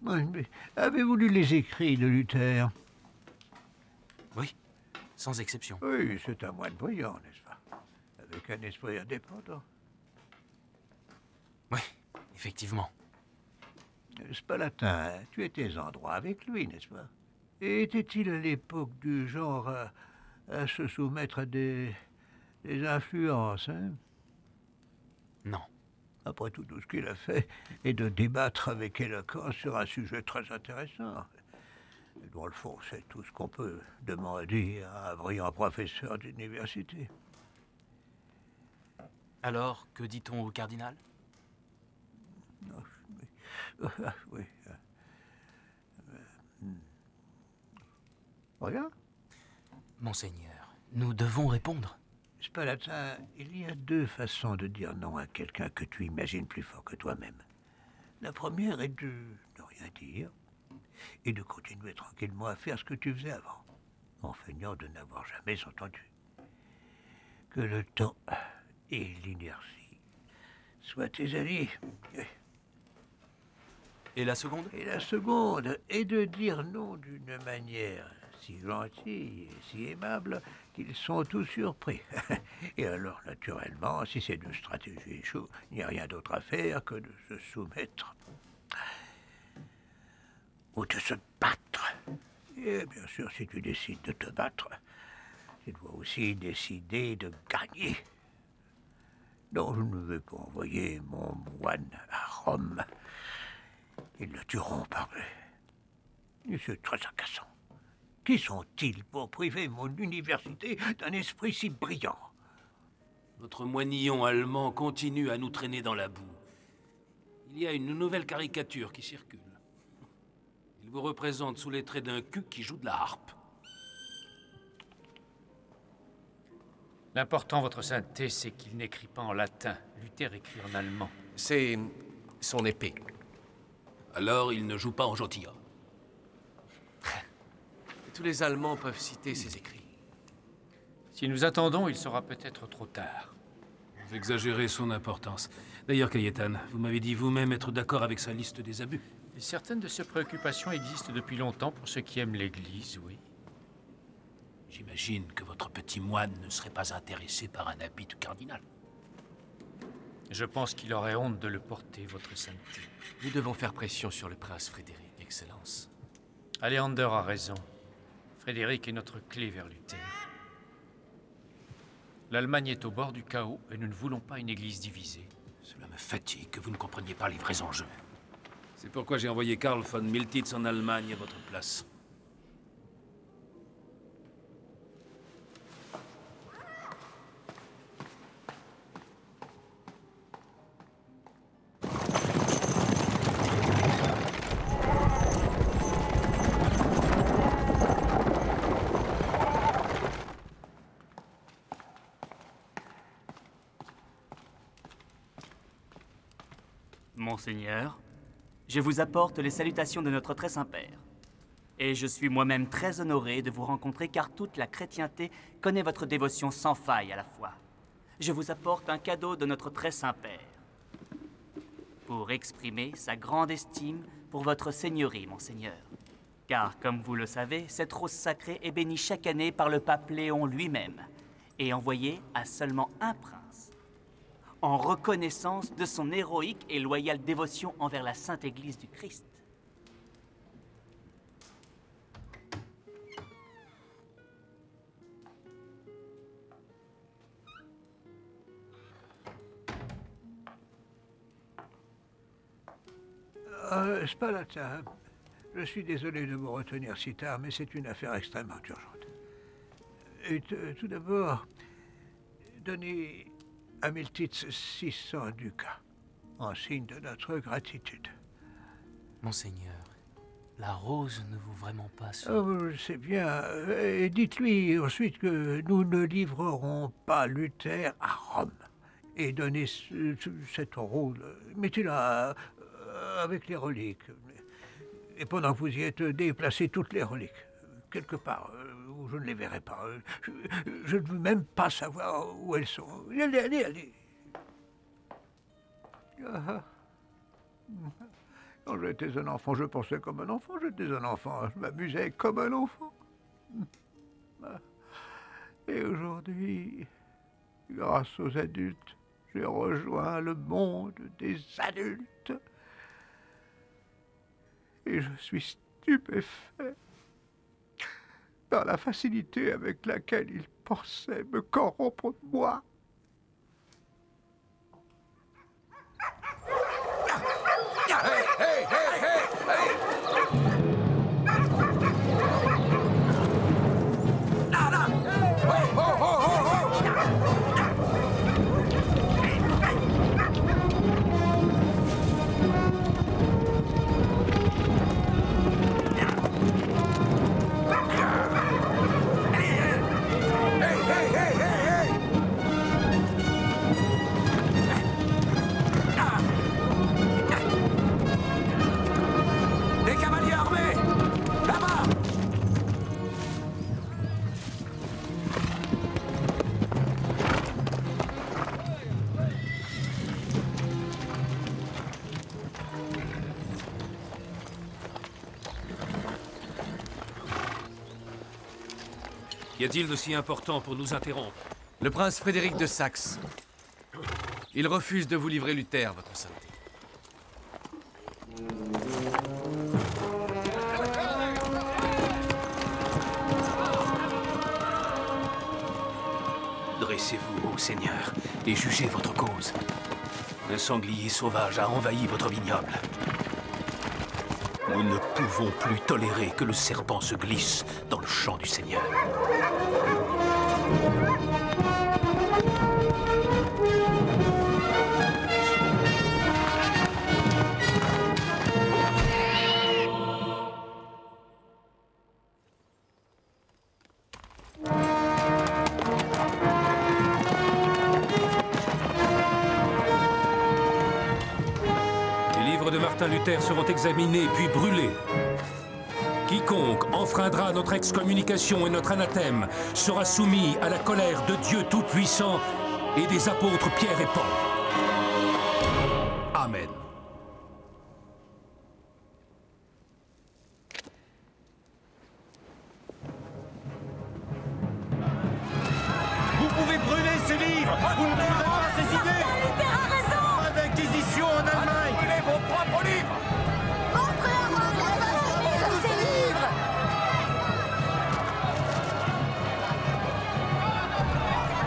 Oui, mais avez-vous lu les écrits de Luther? Oui, sans exception. Oui, c'est un moine brillant, n'est-ce pas? Avec un esprit indépendant. Oui, effectivement. Spalatin, tu étais en droit avec lui, n'est-ce pas? Et était-il à l'époque du genre à se soumettre à des influences, hein? Non. Après tout ce qu'il a fait, et de débattre avec éloquence sur un sujet très intéressant. Et dans le fond, c'est tout ce qu'on peut demander à un brillant professeur d'université. Alors, que dit-on au cardinal? Oui. Rien? Monseigneur, nous devons répondre. Spalatin, il y a deux façons de dire non à quelqu'un que tu imagines plus fort que toi-même. La première est de ne rien dire et de continuer tranquillement à faire ce que tu faisais avant, en feignant de n'avoir jamais entendu. Que le temps et l'inertie soient tes alliés. Et la seconde? Et la seconde est de dire non d'une manière si gentille et si aimable qu'ils sont tous surpris. Et alors, naturellement, si ces deux stratégies échouent, il n'y a rien d'autre à faire que de se soumettre ou de se battre. Et bien sûr, si tu décides de te battre, tu dois aussi décider de gagner. Non, je ne vais pas envoyer mon moine à Rome. Ils le tueront par lui. C'est très agaçant. Qui sont-ils pour priver mon université d'un esprit si brillant? Votre moinillon allemand continue à nous traîner dans la boue. Il y a une nouvelle caricature qui circule. Il vous représente sous les traits d'un cul qui joue de la harpe. L'important, votre sainteté, c'est qu'il n'écrit pas en latin. Luther écrit en allemand. C'est son épée. Alors, il ne joue pas en gentilhomme. Tous les Allemands peuvent citer ses écrits. Si nous attendons, il sera peut-être trop tard. Vous exagérez son importance. D'ailleurs, Cayetan, vous m'avez dit vous-même être d'accord avec sa liste des abus. Et certaines de ces préoccupations existent depuis longtemps pour ceux qui aiment l'Église, oui. J'imagine que votre petit moine ne serait pas intéressé par un habit de cardinal. Je pense qu'il aurait honte de le porter, votre sainteté. Nous devons faire pression sur le prince Frédéric, Excellence. Aleander a raison. Frédéric est notre clé vers Luther. L'Allemagne est au bord du chaos et nous ne voulons pas une église divisée. Cela me fatigue que vous ne compreniez pas les vrais enjeux. C'est pourquoi j'ai envoyé Karl von Miltitz en Allemagne à votre place. Monseigneur, je vous apporte les salutations de notre très Saint-Père. Et je suis moi-même très honoré de vous rencontrer car toute la chrétienté connaît votre dévotion sans faille à la foi. Je vous apporte un cadeau de notre très Saint-Père pour exprimer sa grande estime pour votre seigneurie, Monseigneur. Car, comme vous le savez, cette rose sacrée est bénie chaque année par le pape Léon lui-même et envoyée à seulement un prince, en reconnaissance de son héroïque et loyale dévotion envers la Sainte Église du Christ. Spalatin, je suis désolé de vous retenir si tard, mais c'est une affaire extrêmement urgente. Et tout d'abord, donnez à Miltitz 600 ducats, en signe de notre gratitude. Monseigneur, la rose ne vaut vraiment pas ce... Oh, je sais bien. Et dites-lui ensuite que nous ne livrerons pas Luther à Rome. Et donnez cette rose, mettez-la avec les reliques. Et pendant que vous y êtes, déplacez toutes les reliques. Quelque part où je ne les verrai pas. Je ne veux même pas savoir où elles sont. Allez, allez, allez. Quand j'étais un enfant, je pensais comme un enfant. J'étais un enfant, je m'amusais comme un enfant. Et aujourd'hui, grâce aux adultes, j'ai rejoint le monde des adultes. Et je suis stupéfait par la facilité avec laquelle il pensait me corrompre moi. Hey, hey, hey, hey, hey! Là, là! Oh, oh, oh, oh, Qu'y a-t-il de si important pour nous interrompre? Le prince Frédéric de Saxe. Il refuse de vous livrer Luther, votre sainteté. Dressez-vous, ô Seigneur, et jugez votre cause. Un sanglier sauvage a envahi votre vignoble. Nous ne pouvons plus tolérer que le serpent se glisse dans le champ du Seigneur. Luther seront examinés puis brûlés. Quiconque enfreindra notre excommunication et notre anathème sera soumis à la colère de Dieu Tout-Puissant et des apôtres Pierre et Paul. Amen. Vous pouvez brûler ces livres. Vous ne brûlerez pas ces idées. Luther a raison. Pas d'inquisition en Allemagne. Brûlez vos propres livres. Montrez à moi la valeur de ces livres.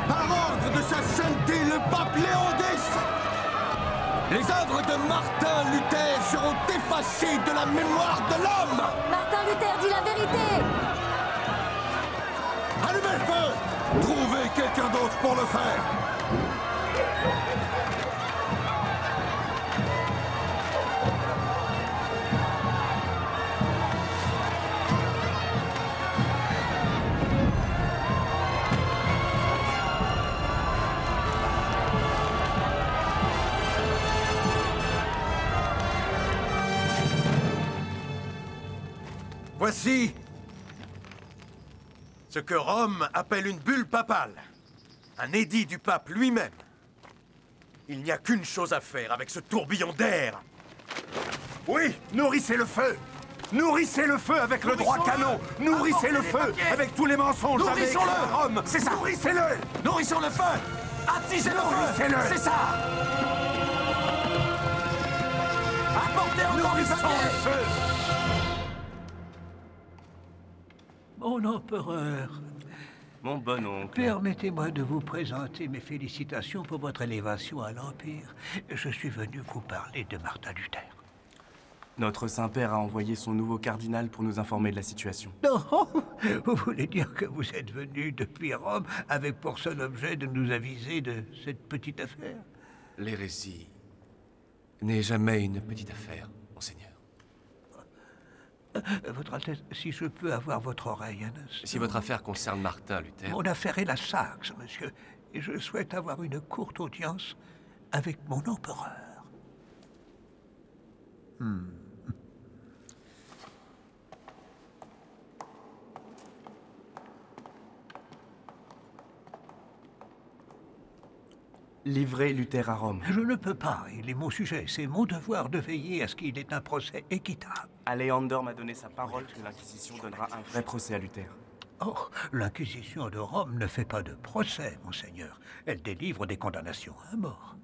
Par ordre de sa sainteté, le pape Léon X, les œuvres de Martin Luther seront effacées de la mémoire de l'homme. Martin Luther dit la vérité. Allumez le feu. Trouvez quelqu'un d'autre pour le faire. Voici ce que Rome appelle une bulle papale. Un édit du pape lui-même. Il n'y a qu'une chose à faire avec ce tourbillon d'air. Oui, nourrissez le feu. Nourrissez le feu avec le droit canon. Nourrissez le feu avec tous les mensonges. Nourrissons-le, Rome. C'est ça. Nourrissez-le. Nourrissons le feu. Attisez le feu. C'est ça. Apportez encore du papier. Mon empereur. Mon bon oncle. Permettez-moi de vous présenter mes félicitations pour votre élévation à l'Empire. Je suis venu vous parler de Martin Luther. Notre Saint-Père a envoyé son nouveau cardinal pour nous informer de la situation. Non, vous voulez dire que vous êtes venu depuis Rome avec pour seul objet de nous aviser de cette petite affaire? L'hérésie n'est jamais une petite affaire, monseigneur. Votre Altesse, si je peux avoir votre oreille un instant. Si votre affaire concerne Martin Luther... Mon affaire est la Saxe, monsieur, et je souhaite avoir une courte audience avec mon empereur. Livrer Luther à Rome. Je ne peux pas, il est mon sujet. C'est mon devoir de veiller à ce qu'il ait un procès équitable. Aleander m'a donné sa parole que l'Inquisition donnera un vrai procès à Luther. Oh, l'Inquisition de Rome ne fait pas de procès, monseigneur. Elle délivre des condamnations à mort.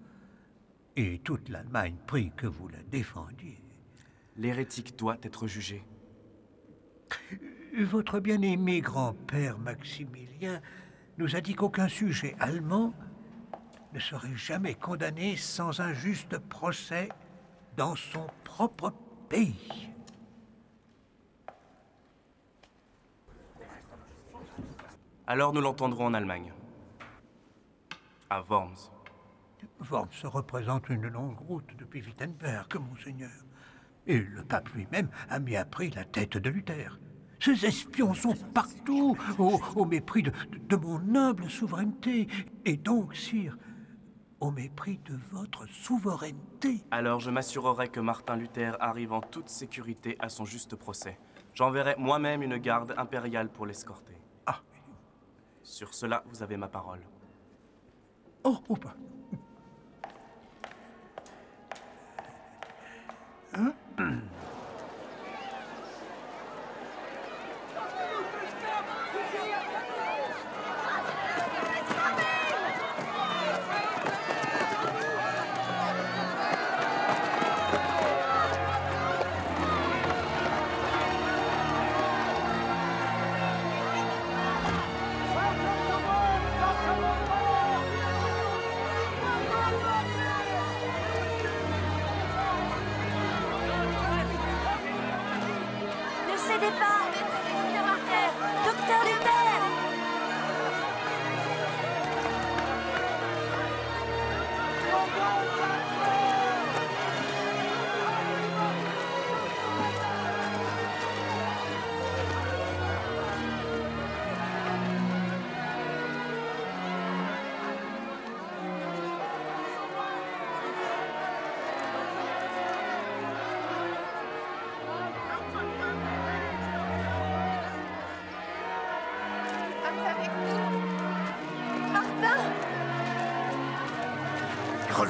Et toute l'Allemagne prie que vous la défendiez. L'hérétique doit être jugé. Votre bien-aimé grand-père Maximilien nous a dit qu'aucun sujet allemand ne serait jamais condamné sans un juste procès dans son propre pays. Alors nous l'entendrons en Allemagne. À Worms. Worms représente une longue route depuis Wittenberg, monseigneur. Et le pape lui-même a mis à prix la tête de Luther. Ces espions sont partout, au mépris de mon noble souveraineté. Et donc, sire, au mépris de votre souveraineté. Alors je m'assurerai que Martin Luther arrive en toute sécurité à son juste procès. J'enverrai moi-même une garde impériale pour l'escorter. Ah. Sur cela, vous avez ma parole. Oh, bah. Hein? Ne cédez pas! Docteur Luther!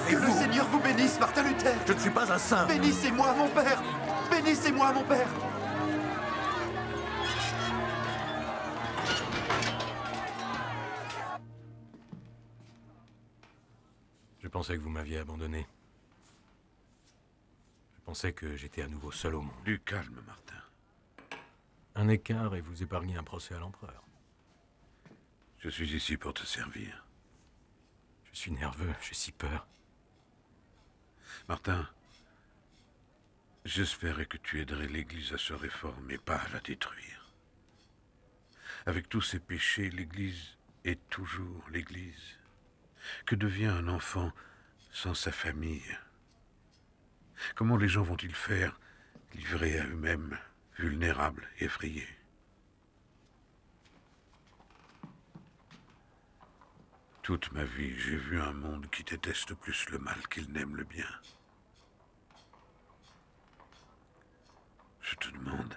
Que le Seigneur vous bénisse, Martin Luther. Je ne suis pas un saint. Bénissez-moi, mon père. Bénissez-moi, mon père. Je pensais que vous m'aviez abandonné. Je pensais que j'étais à nouveau seul au monde. Du calme, Martin. Un écart et vous épargnez un procès à l'empereur. Je suis ici pour te servir. Je suis nerveux, j'ai si peur. Martin, j'espérais que tu aiderais l'Église à se réformer, pas à la détruire. Avec tous ses péchés, l'Église est toujours l'Église. Que devient un enfant sans sa famille? Comment les gens vont-ils faire, livrés à eux-mêmes, vulnérables, effrayés? Toute ma vie, j'ai vu un monde qui déteste plus le mal qu'il n'aime le bien. Je te demande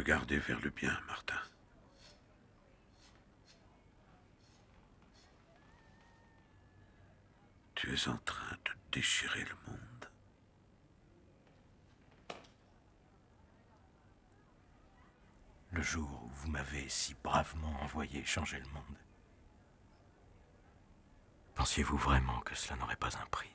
regarder vers le bien, Martin. Tu es en train de déchirer le monde. Le jour où vous m'avez si bravement envoyé changer le monde, pensiez-vous vraiment que cela n'aurait pas un prix?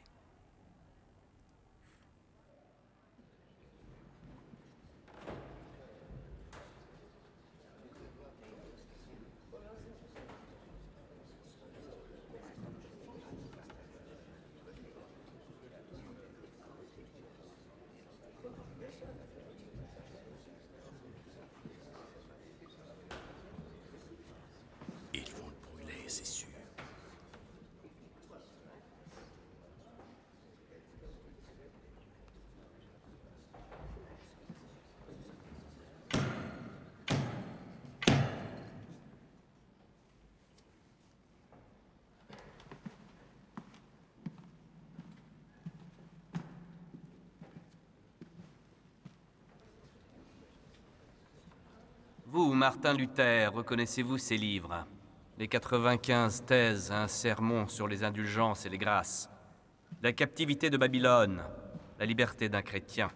Ils vont le brûler, c'est sûr. Vous, Martin Luther, reconnaissez-vous ces livres? Les 95 thèses, un sermon sur les indulgences et les grâces. La captivité de Babylone, la liberté d'un chrétien.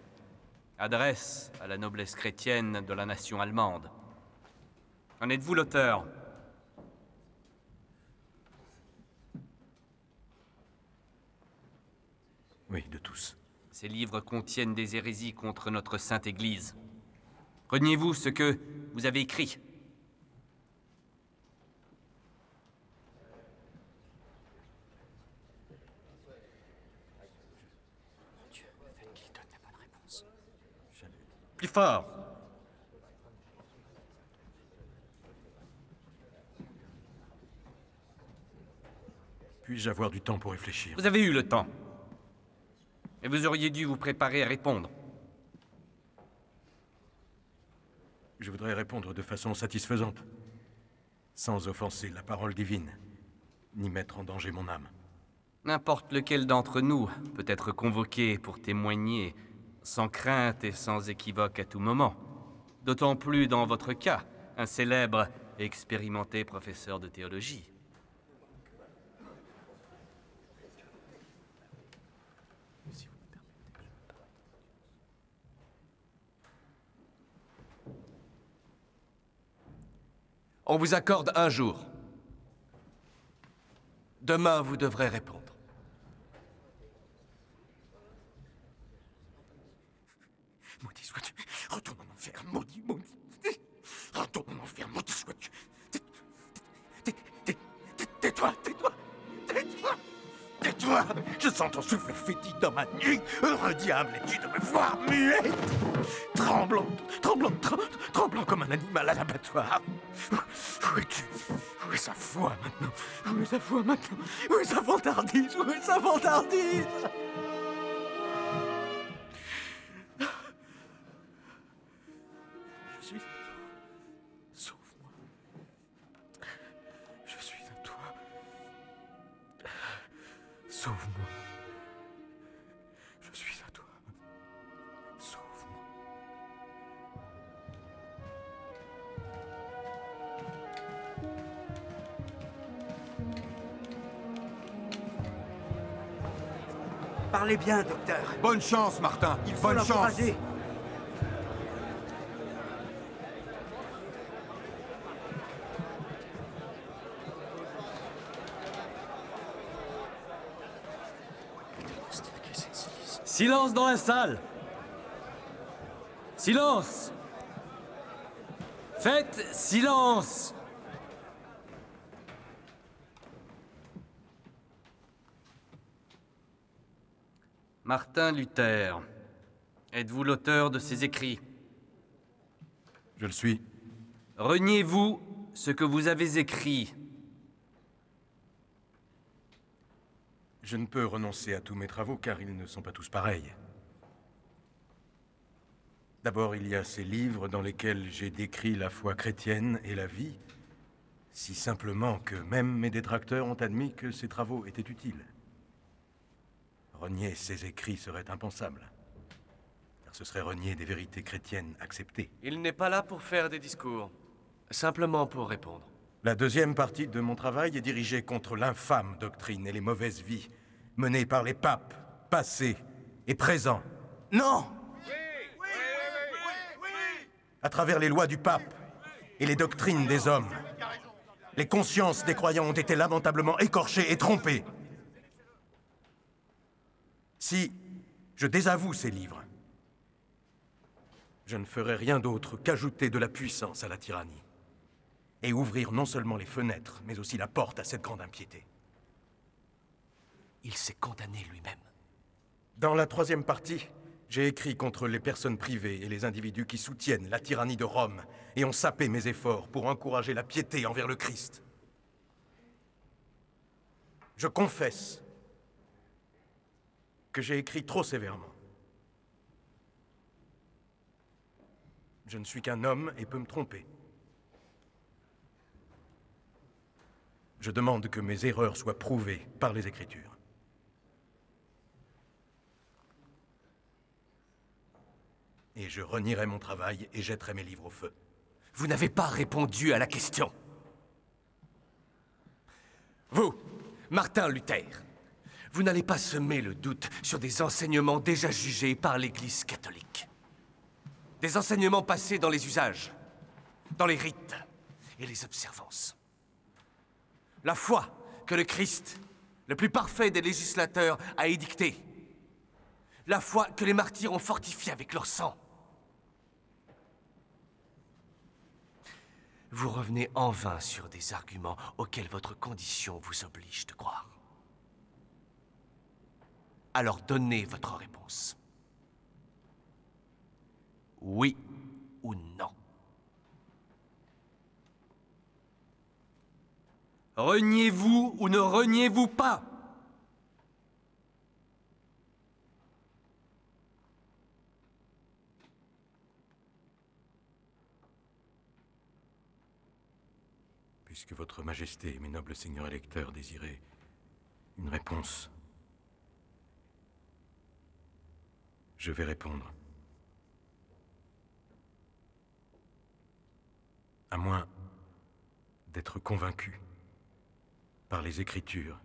Adresse à la noblesse chrétienne de la nation allemande. En êtes-vous l'auteur? Oui, de tous. Ces livres contiennent des hérésies contre notre Sainte Église. Reniez-vous ce que vous avez écrit? Dieu, faites qu'il donne la bonne réponse. Plus fort! Puis-je avoir du temps pour réfléchir? Vous avez eu le temps. Et vous auriez dû vous préparer à répondre. Je voudrais répondre de façon satisfaisante, sans offenser la parole divine, ni mettre en danger mon âme. N'importe lequel d'entre nous peut être convoqué pour témoigner, sans crainte et sans équivoque à tout moment. D'autant plus dans votre cas, un célèbre et expérimenté professeur de théologie. On vous accorde un jour. Demain, vous devrez répondre. Maudit sois-tu. Retourne en enfer, maudit, maudit. Retourne en enfer, maudit sois-tu. Tais-toi, tais-toi, tais-toi, tais-toi. Je sens ton souffle fétide dans ma nuque. Heureux diable, es-tu de me voir muette, tremblant comme un animal à l'abattoir. Où es-tu? Où est sa foi maintenant? Où est sa foi maintenant? Où est sa vantardise? Où est sa vantardise? Je suis à toi. Sauve-moi. Je suis à toi. Sauve-moi. Je suis à toi. Sauve-moi. Parlez bien, docteur. Bonne chance, Martin. Il faut Bonne chance. l'encourager. Silence dans la salle! Silence! Faites silence! Martin Luther, êtes-vous l'auteur de ces écrits? Je le suis. Reniez-vous ce que vous avez écrit? Je ne peux renoncer à tous mes travaux car ils ne sont pas tous pareils. D'abord, il y a ces livres dans lesquels j'ai décrit la foi chrétienne et la vie, si simplement que même mes détracteurs ont admis que ces travaux étaient utiles. Renier ces écrits serait impensable. ce serait renier des vérités chrétiennes acceptées. Il n'est pas là pour faire des discours, simplement pour répondre. La deuxième partie de mon travail est dirigée contre l'infâme doctrine et les mauvaises vies menées par les papes, passés et présents. Non! À travers les lois du pape et les doctrines des hommes, les consciences des croyants ont été lamentablement écorchées et trompées. Si je désavoue ces livres, je ne ferai rien d'autre qu'ajouter de la puissance à la tyrannie et ouvrir non seulement les fenêtres, mais aussi la porte à cette grande impiété. Il s'est condamné lui-même. Dans la troisième partie, j'ai écrit contre les personnes privées et les individus qui soutiennent la tyrannie de Rome et ont sapé mes efforts pour encourager la piété envers le Christ. Je confesse que j'ai écrit trop sévèrement. Je ne suis qu'un homme et peux me tromper. Je demande que mes erreurs soient prouvées par les Écritures. Et je renierai mon travail et jetterai mes livres au feu. Vous n'avez pas répondu à la question. Vous, Martin Luther, vous n'allez pas semer le doute sur des enseignements déjà jugés par l'Église catholique. Des enseignements passés dans les usages, dans les rites et les observances. La foi que le Christ, le plus parfait des législateurs, a édictée. La foi que les martyrs ont fortifiée avec leur sang. Vous revenez en vain sur des arguments auxquels votre condition vous oblige de croire. Alors donnez votre réponse. Oui ou non? Reniez-vous ou ne reniez-vous pas? Puisque votre Majesté et mes nobles seigneurs électeurs désiraient une réponse, je vais répondre. À moins d'être convaincu par les Écritures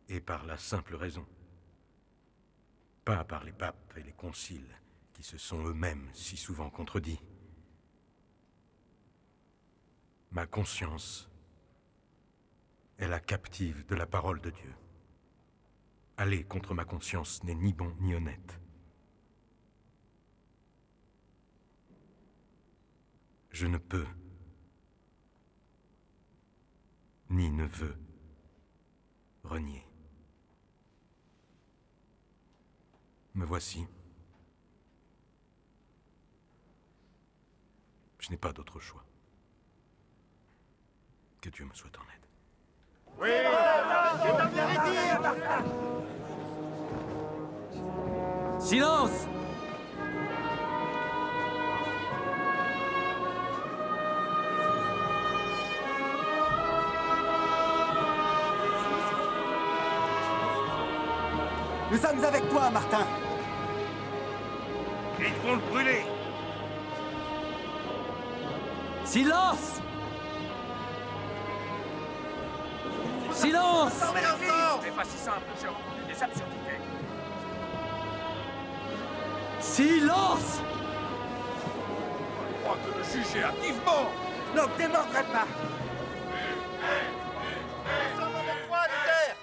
et par la simple raison, pas par les papes et les conciles qui se sont eux-mêmes si souvent contredits. Ma conscience est la captive de la parole de Dieu. Aller contre ma conscience n'est ni bon ni honnête. Je ne peux, ni ne veux, renier. Me voici. Je n'ai pas d'autre choix. Que Dieu me soit en aide. Oui, c'est un véridique. Silence! Nous sommes avec toi, Martin. Ils vont le brûler. Silence! Silence! C'est pas si simple, j'ai rencontré des absurdités. Silence! Je crois que le juge est activement. Ne démordrai pas. Nous sommes avec toi, Luther.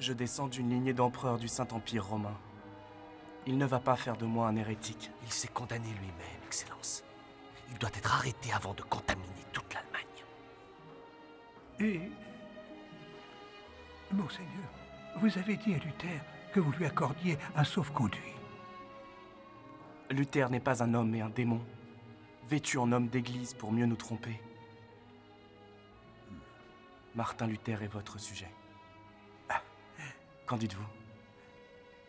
Je descends d'une lignée d'empereurs du Saint-Empire romain. Il ne va pas faire de moi un hérétique. Il s'est condamné lui-même, Excellence. Il doit être arrêté avant de contaminer toute l'Allemagne. Et... Monseigneur, vous avez dit à Luther que vous lui accordiez un sauf-conduit. Luther n'est pas un homme mais un démon. vêtu en homme d'église pour mieux nous tromper. Martin Luther est votre sujet. Qu'en dites-vous?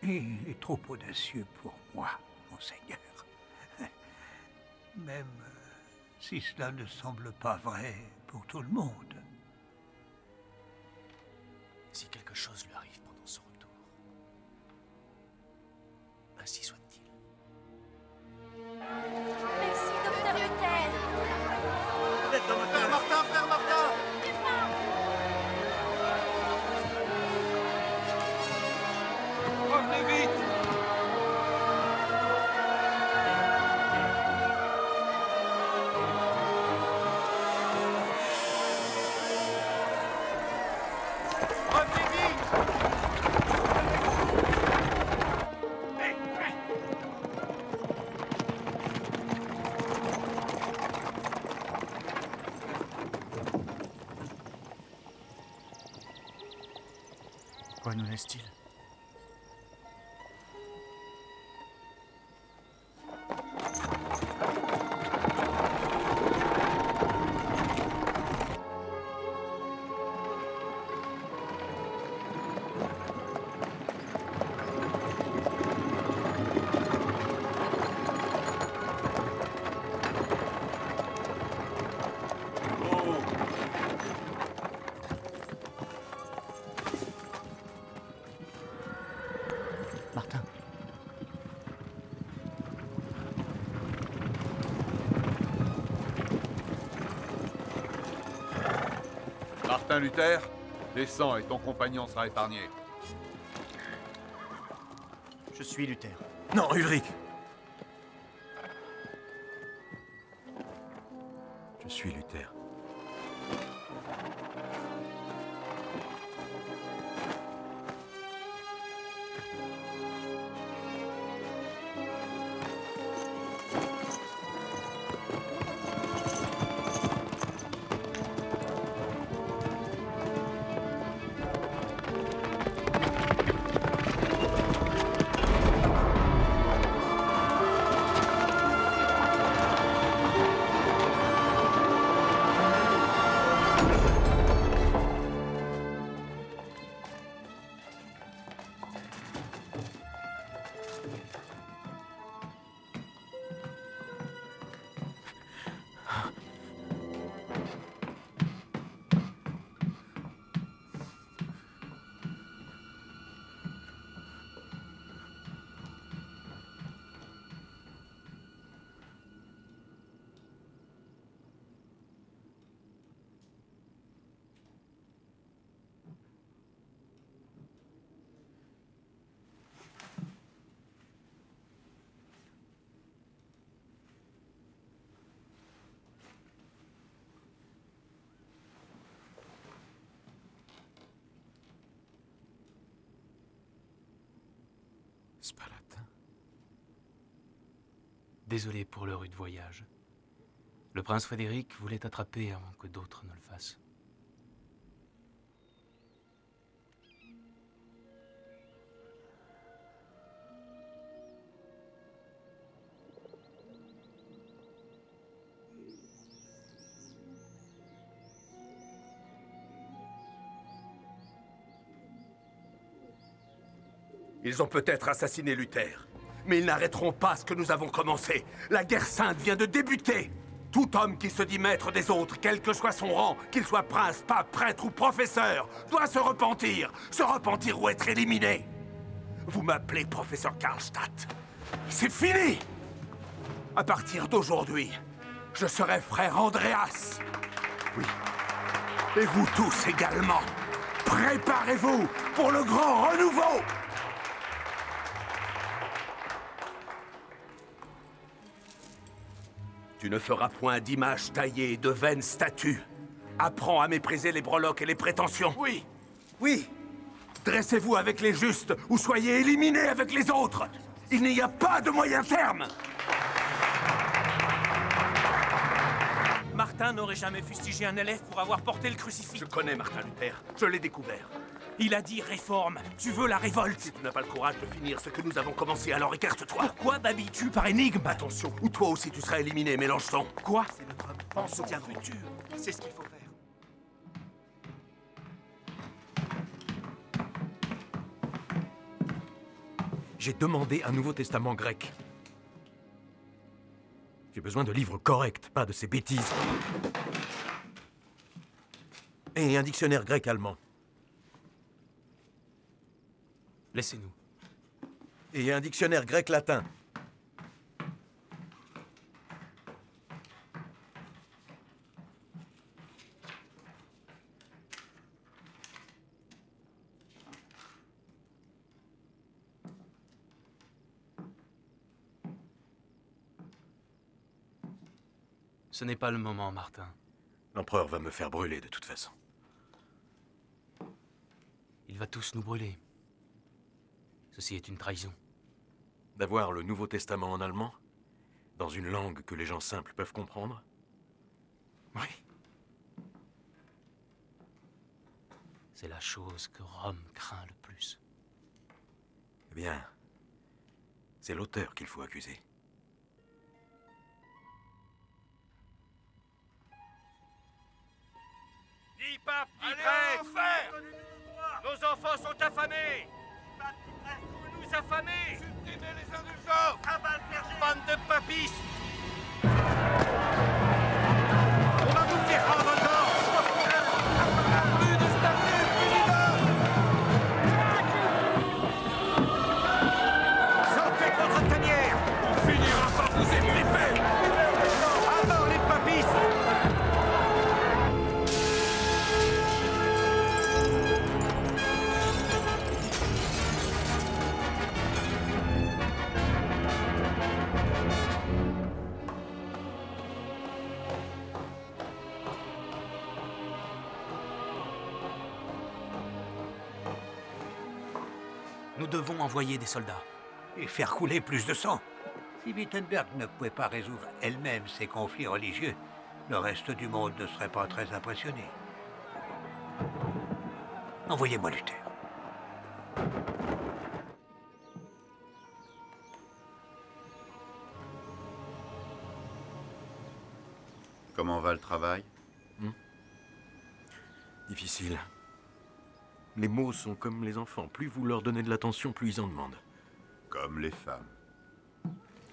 Il est trop audacieux pour moi, monseigneur. Même si cela ne semble pas vrai pour tout le monde. Si quelque chose lui arrive pendant son retour, ainsi soit-il. Merci, docteur Luther. Frère Martin, frère Martin! Revenez vite! Quoi nous laisse-t-il? Martin. Martin Luther, descends et ton compagnon sera épargné. Je suis Luther. Non, Ulrich. Je suis Luther. Spalatin. Désolé pour le rude voyage. Le prince Frédéric voulait t'attraper avant que d'autres ne le fassent. Ils ont peut-être assassiné Luther, mais ils n'arrêteront pas ce que nous avons commencé. La guerre sainte vient de débuter. Tout homme qui se dit maître des autres, quel que soit son rang, qu'il soit prince, pape, prêtre ou professeur, doit se repentir ou être éliminé. Vous m'appelez professeur Karlstadt. C'est fini! À partir d'aujourd'hui, je serai frère Andreas. Oui. Et vous tous également. Préparez-vous pour le grand renouveau! Tu ne feras point d'image taillée, de vaines statues. Apprends à mépriser les breloques et les prétentions. Oui, oui. Dressez-vous avec les justes ou soyez éliminés avec les autres. Il n'y a pas de moyen terme. Martin n'aurait jamais fustigé un élève pour avoir porté le crucifix. Je connais Martin Luther. Je l'ai découvert. Il a dit réforme. Tu veux la révolte. Si tu n'as pas le courage de finir ce que nous avons commencé, alors écarte-toi. Pourquoi m'habilles-tu par énigme? Attention, ou toi aussi tu seras éliminé, Mélenchon. Quoi? C'est notre homme. Pense au futur. C'est ce qu'il faut faire. J'ai demandé un Nouveau Testament grec. J'ai besoin de livres corrects, pas de ces bêtises. Et un dictionnaire grec-allemand. Laissez-nous. Et un dictionnaire grec-latin. Ce n'est pas le moment, Martin. L'empereur va me faire brûler de toute façon. Il va tous nous brûler. Ceci est une trahison. D'avoir le Nouveau Testament en allemand? Dans une langue que les gens simples peuvent comprendre? Oui. C'est la chose que Rome craint le plus. Eh bien, c'est l'auteur qu'il faut accuser. Dis pape, dis prêtre! Nos enfants sont affamés! Vous nous affamez! Supprimez les indulgences! Bande de papistes! On va vous faire rendre plus de statut, plus d'idole! Sortez votre tanière! On finira par vous étriper! À mort les papistes! Nous devons envoyer des soldats. Et faire couler plus de sang. Si Wittenberg ne pouvait pas résoudre elle-même ses conflits religieux, le reste du monde ne serait pas très impressionné. Envoyez-moi Luther. Comment va le travail? Difficile. Les mots sont comme les enfants. Plus vous leur donnez de l'attention, plus ils en demandent. Comme les femmes.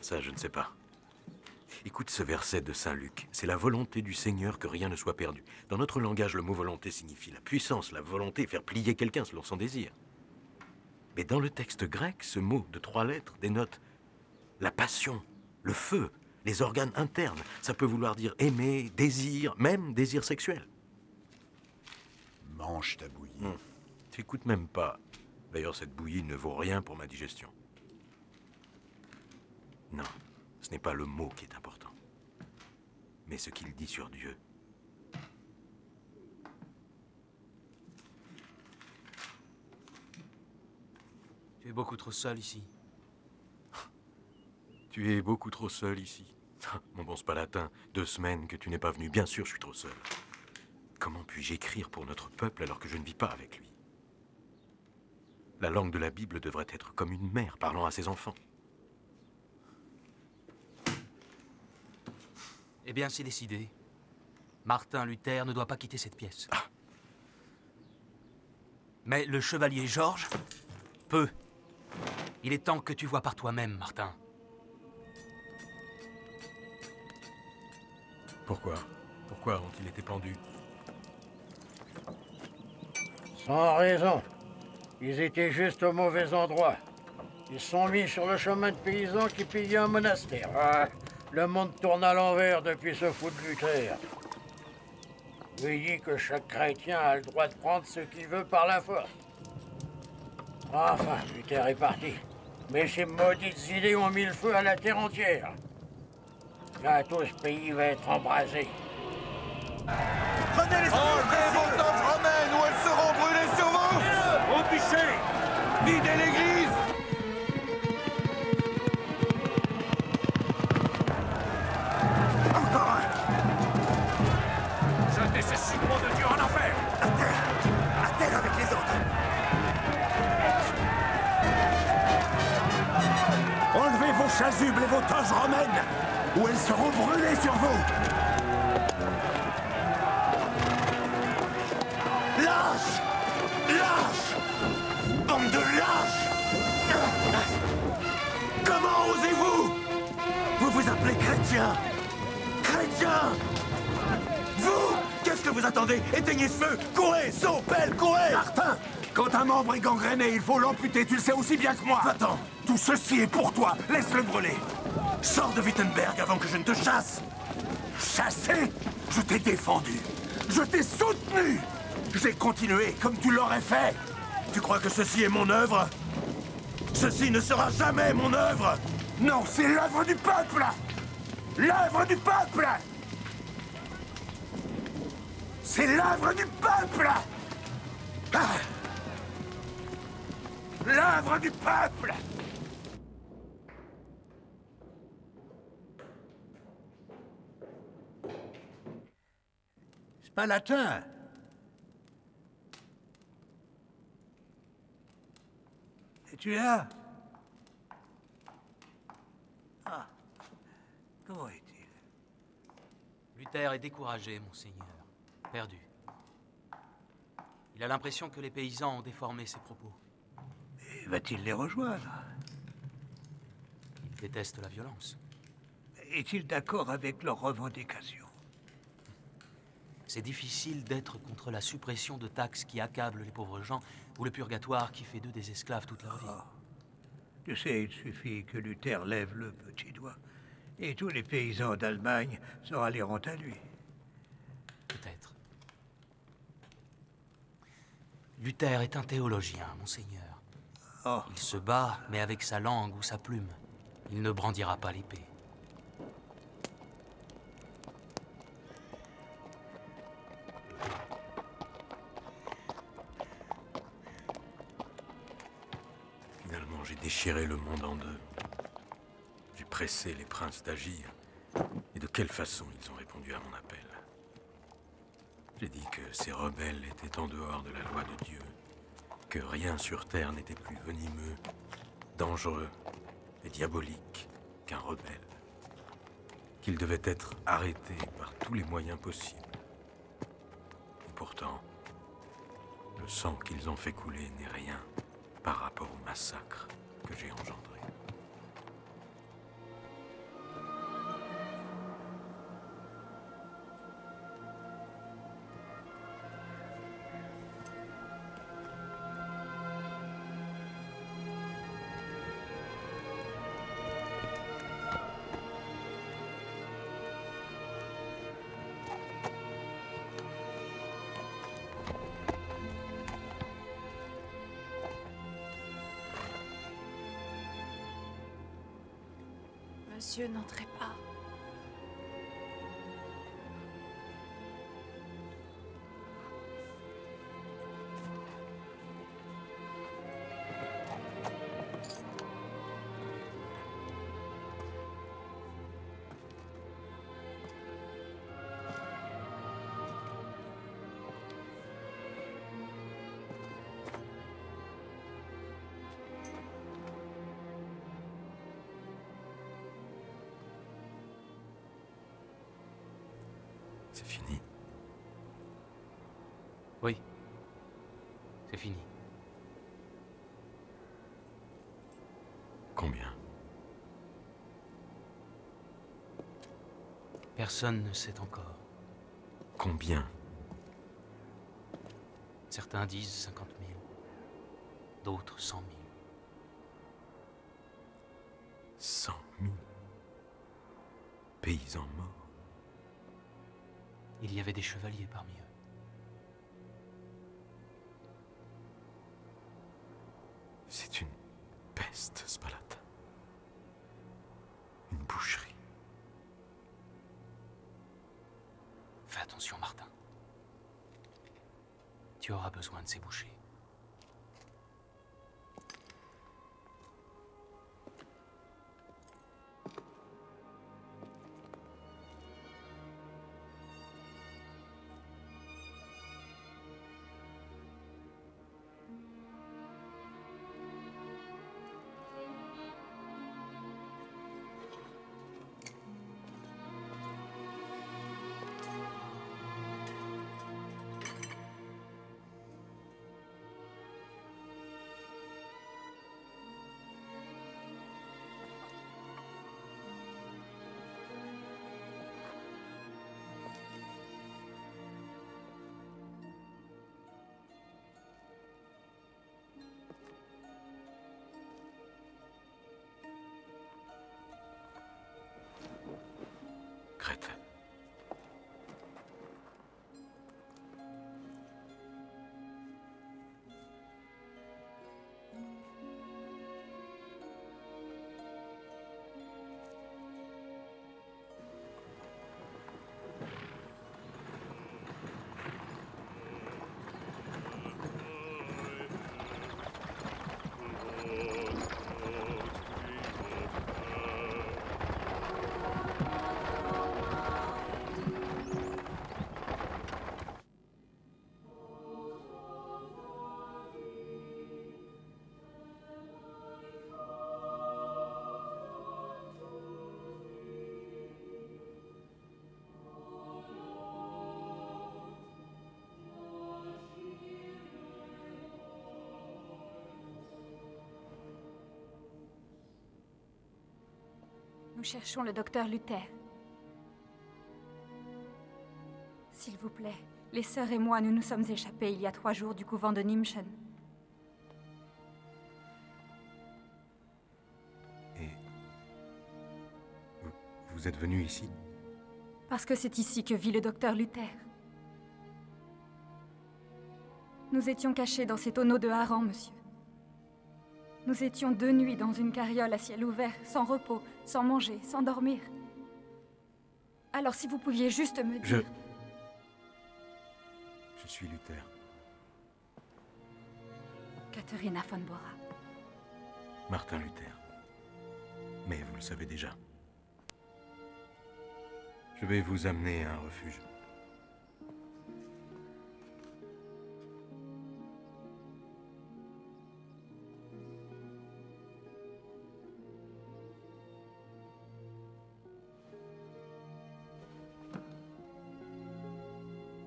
Ça, je ne sais pas. Écoute ce verset de Saint Luc. C'est la volonté du Seigneur que rien ne soit perdu. Dans notre langage, le mot volonté signifie la puissance, la volonté, faire plier quelqu'un selon son désir. Mais dans le texte grec, ce mot de 3 lettres dénote la passion, le feu, les organes internes. Ça peut vouloir dire aimer, désir, même désir sexuel. Mange ta bouillie. Tu écoutes même pas. D'ailleurs, cette bouillie ne vaut rien pour ma digestion. Non, ce n'est pas le mot qui est important, mais ce qu'il dit sur Dieu. Tu es beaucoup trop seul ici. Tu es beaucoup trop seul ici. Mon bon spalatin, 2 semaines que tu n'es pas venu. Bien sûr, je suis trop seul. Comment puis-je écrire pour notre peuple alors que je ne vis pas avec lui? La langue de la Bible devrait être comme une mère parlant à ses enfants. Eh bien, c'est décidé. Martin Luther ne doit pas quitter cette pièce. Mais le chevalier Georges peut. Il est temps que tu vois par toi-même, Martin. Pourquoi? Pourquoi ont-ils été pendus? Sans raison. Ils étaient juste au mauvais endroit. Ils sont mis sur le chemin de paysans qui pillaient un monastère. Ah, le monde tourne à l'envers depuis ce fou de Luther. Il dit que chaque chrétien a le droit de prendre ce qu'il veut par la force. Enfin, Luther est parti. Mais ces maudites idées ont mis le feu à la terre entière. Bientôt, ce pays va être embrasé. Prenez les enlevez vos tentes romaines ou elles seront brûlées sur vous! Au bûcher! Videz l'église! Encore un! Jetez ce suppôt de Dieu en enfer! À terre avec les autres! vos chasubles et vos toges romaines, ou elles seront brûlées sur vous. Lâche! Lâche! Bande de lâches! Comment osez-vous? Vous vous appelez chrétien? Chrétien! Vous! Qu'est-ce que vous attendez? Éteignez ce feu! Courez! Saut! Pelle! Courez! Martin! Quand un membre est gangréné, il faut l'amputer, tu le sais aussi bien que moi! Va-t'en! Tout ceci est pour toi! Laisse-le brûler! Sors de Wittenberg avant que je ne te chasse! Chassé? Je t'ai défendu! Je t'ai soutenu! J'ai continué comme tu l'aurais fait! Tu crois que ceci est mon œuvre? Ceci ne sera jamais mon œuvre! Non, c'est l'œuvre du peuple! L'œuvre du peuple! C'est l'œuvre du peuple! Ah! L'œuvre du peuple! Spalatin! Es-tu là? Ah. Comment est-il? Luther est découragé, monseigneur. Perdu. Il a l'impression que les paysans ont déformé ses propos. Et va-t-il les rejoindre? Il déteste la violence. Est-il d'accord avec leurs revendications? C'est difficile d'être contre la suppression de taxes qui accablent les pauvres gens ou le purgatoire qui fait d'eux des esclaves toute leur vie. Tu sais, il suffit que Luther lève le petit doigt et tous les paysans d'Allemagne se rallieront à lui. Peut-être. Luther est un théologien, monseigneur. Il se bat, mais avec sa langue ou sa plume. Il ne brandira pas l'épée. Finalement, j'ai déchiré le monde en deux. J'ai pressé les princes d'agir. Et de quelle façon ils ont répondu à mon appel. J'ai dit que ces rebelles étaient en dehors de la loi de Dieu, que rien sur terre n'était plus venimeux, dangereux et diabolique qu'un rebelle, qu'ils devaient être arrêtés par tous les moyens possibles. Et pourtant, le sang qu'ils ont fait couler n'est rien par rapport au massacre que j'ai engendré. Monsieur, n'entrez pas. C'est fini. Oui. C'est fini. Combien? Personne ne sait encore. Combien? Certains disent 50 000. D'autres 100 000. 100 000 paysans morts. Il y avait des chevaliers parmi eux. C'est une peste, Spalatin. Une boucherie. Fais attention, Martin. Tu auras besoin de ces bouchers. Nous cherchons le docteur Luther. S'il vous plaît, les sœurs et moi, nous nous sommes échappés il y a 3 jours du couvent de Nimschen. Et... Vous êtes venu ici? Parce que c'est ici que vit le docteur Luther. Nous étions cachés dans ces tonneaux de harengs, monsieur. Nous étions 2 nuits dans une carriole à ciel ouvert, sans repos, sans manger, sans dormir. Alors si vous pouviez juste me dire... Je suis Luther. Katharina von Bora. Martin Luther. Mais vous le savez déjà. Je vais vous amener à un refuge.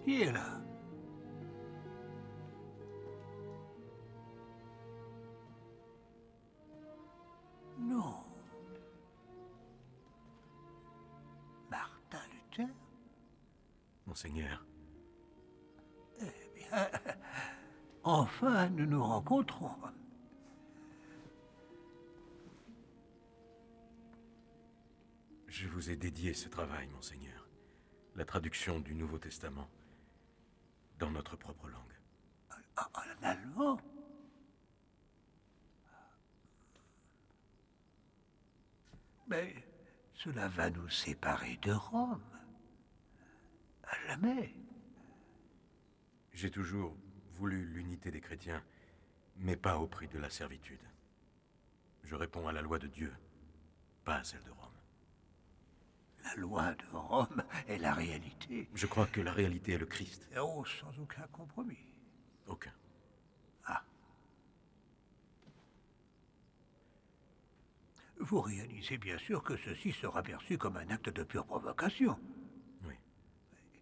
Qui est là? Non. Martin Luther? Monseigneur. Eh bien, enfin nous nous rencontrons. Je vous ai dédié ce travail, Monseigneur. La traduction du Nouveau Testament dans notre propre langue. En allemand? Mais cela va nous séparer de Rome. À jamais. J'ai toujours voulu l'unité des chrétiens, mais pas au prix de la servitude. Je réponds à la loi de Dieu, pas à celle de Rome. La loi de Rome est la réalité. Je crois que la réalité est le Christ. Oh, sans aucun compromis. Aucun. Ah. Vous réalisez bien sûr que ceci sera perçu comme un acte de pure provocation. Oui.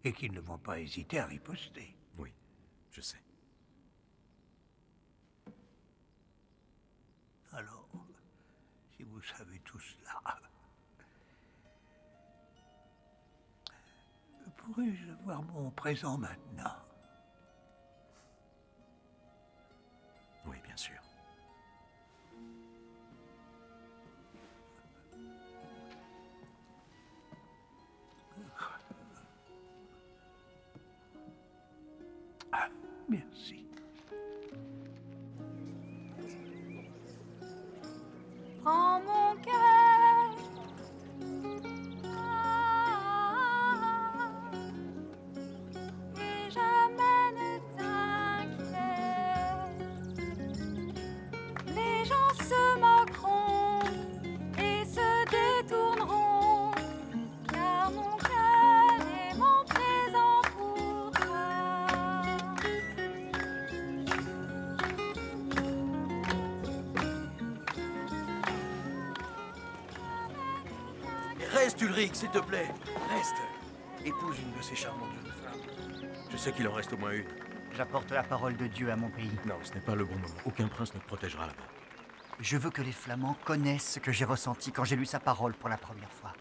Et qu'ils ne vont pas hésiter à riposter. Oui, je sais. Alors, si vous savez tout cela, pourrais-je avoir mon présent maintenant? Oui, bien sûr. Ah, merci. Prends mon cœur. Et jamais ne t'inquiète. Les gens se moqueront et se détourneront, car mon cœur est mon présent pour toi. Reste, Ulrich, s'il te plaît. Reste. Épouse une de ces charmantes jeunes femmes. Je sais qu'il en reste au moins une. J'apporte la parole de Dieu à mon pays. Non, ce n'est pas le bon moment. Aucun prince ne te protégera là-bas. Je veux que les Flamands connaissent ce que j'ai ressenti quand j'ai lu sa parole pour la première fois.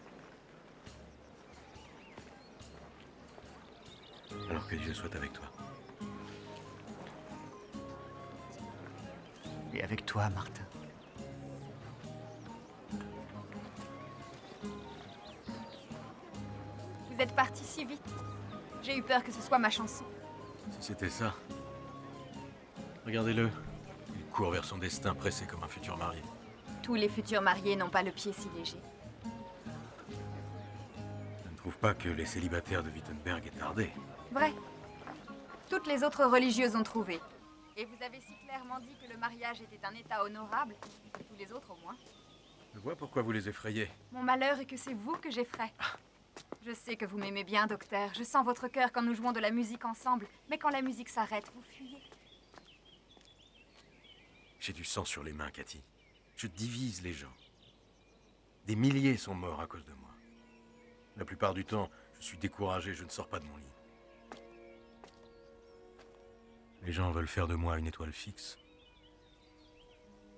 Alors que Dieu soit avec toi. Et avec toi, Martin. Vous êtes parti si vite. J'ai eu peur que ce soit ma chanson. Si c'était ça. Regardez-le. Il court vers son destin pressé comme un futur marié. Tous les futurs mariés n'ont pas le pied si léger. Je ne trouve pas que les célibataires de Wittenberg aient tardé. Vrai. Toutes les autres religieuses ont trouvé. Et vous avez si clairement dit que le mariage était un état honorable, que tous les autres au moins. Je vois pourquoi vous les effrayez. Mon malheur est que c'est vous que j'effraie. Je sais que vous m'aimez bien, docteur. Je sens votre cœur quand nous jouons de la musique ensemble. Mais quand la musique s'arrête, vous fuyez. J'ai du sang sur les mains, Cathy. Je divise les gens. Des milliers sont morts à cause de moi. La plupart du temps, je suis découragé, je ne sors pas de mon lit. Les gens veulent faire de moi une étoile fixe.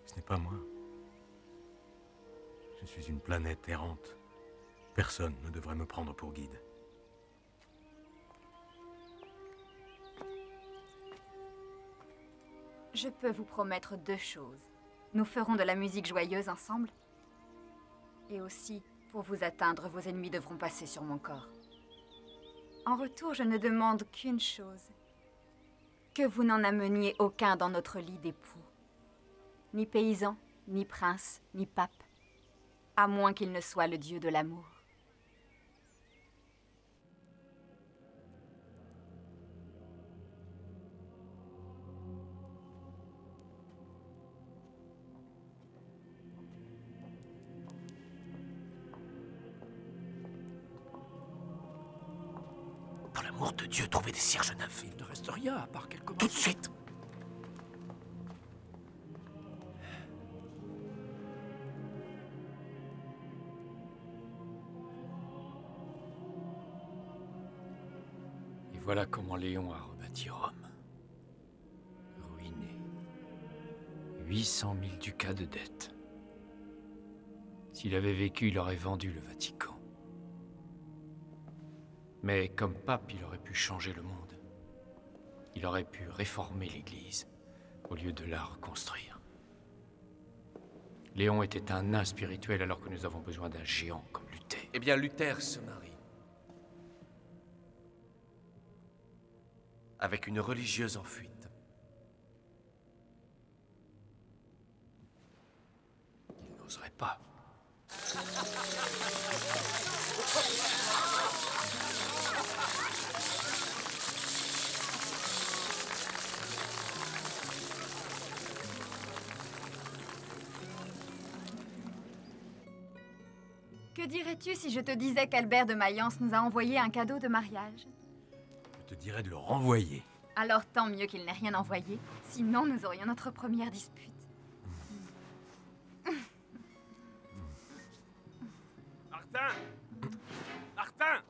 Ce n'est pas moi. Je suis une planète errante. Personne ne devrait me prendre pour guide. Je peux vous promettre 2 choses. Nous ferons de la musique joyeuse ensemble. Et aussi, pour vous atteindre, vos ennemis devront passer sur mon corps. En retour, je ne demande qu'une chose. Que vous n'en ameniez aucun dans notre lit d'époux. Ni paysan, ni prince, ni pape. À moins qu'il ne soit le dieu de l'amour. Pour l'amour de Dieu, trouvez des cierges neufs. Il ne reste rien à part quelques... Tout de suite. Et voilà comment Léon a rebâti Rome. Ruiné. 800 000 ducats de dettes. S'il avait vécu, il aurait vendu le Vatican. Mais comme pape, il aurait pu changer le monde. Il aurait pu réformer l'Église, au lieu de la reconstruire. Léon était un nain spirituel alors que nous avons besoin d'un géant comme Luther. Eh bien, Luther se marie. Avec une religieuse en fuite. Il n'oserait pas. Que dirais-tu si je te disais qu'Albert de Mayence nous a envoyé un cadeau de mariage? Je te dirais de le renvoyer. Alors tant mieux qu'il n'ait rien envoyé, sinon nous aurions notre première dispute. Martin! Martin!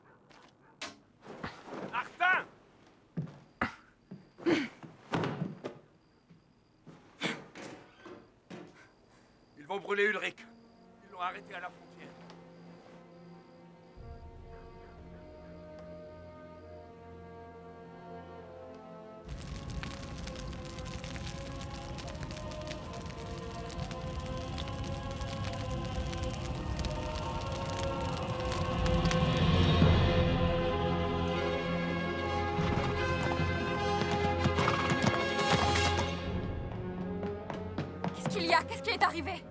Martin! Ils vont brûler Ulrich. Ils l'ont arrêté à la frontière. Qu'est-ce qu'il y a? Qu'est-ce qui est arrivé?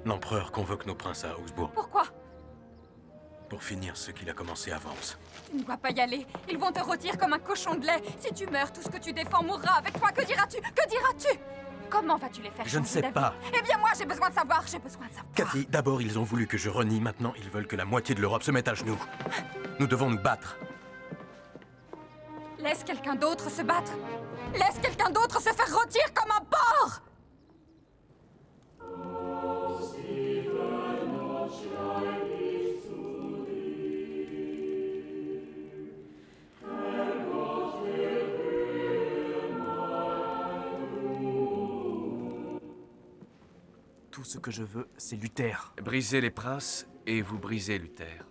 L'empereur convoque nos princes à Augsbourg Pourquoi? pour finir ce qu'il a commencé à Worms. Tu ne dois pas y aller. Ils vont te rôtir comme un cochon de lait. Si tu meurs, tout ce que tu défends mourra avec toi. Que diras-tu? Que diras-tu? Comment vas-tu les faire Je ne changer sais d'avis? pas. Eh bien moi, j'ai besoin de savoir. J'ai besoin de savoir. Cathy, d'abord ils ont voulu que je renie, maintenant ils veulent que la moitié de l'Europe se mette à genoux. Nous devons nous battre. Laisse quelqu'un d'autre se battre. Laisse quelqu'un d'autre se faire rôtir comme un porc. Tout ce que je veux, c'est Luther. Brisez les princes et vous brisez Luther.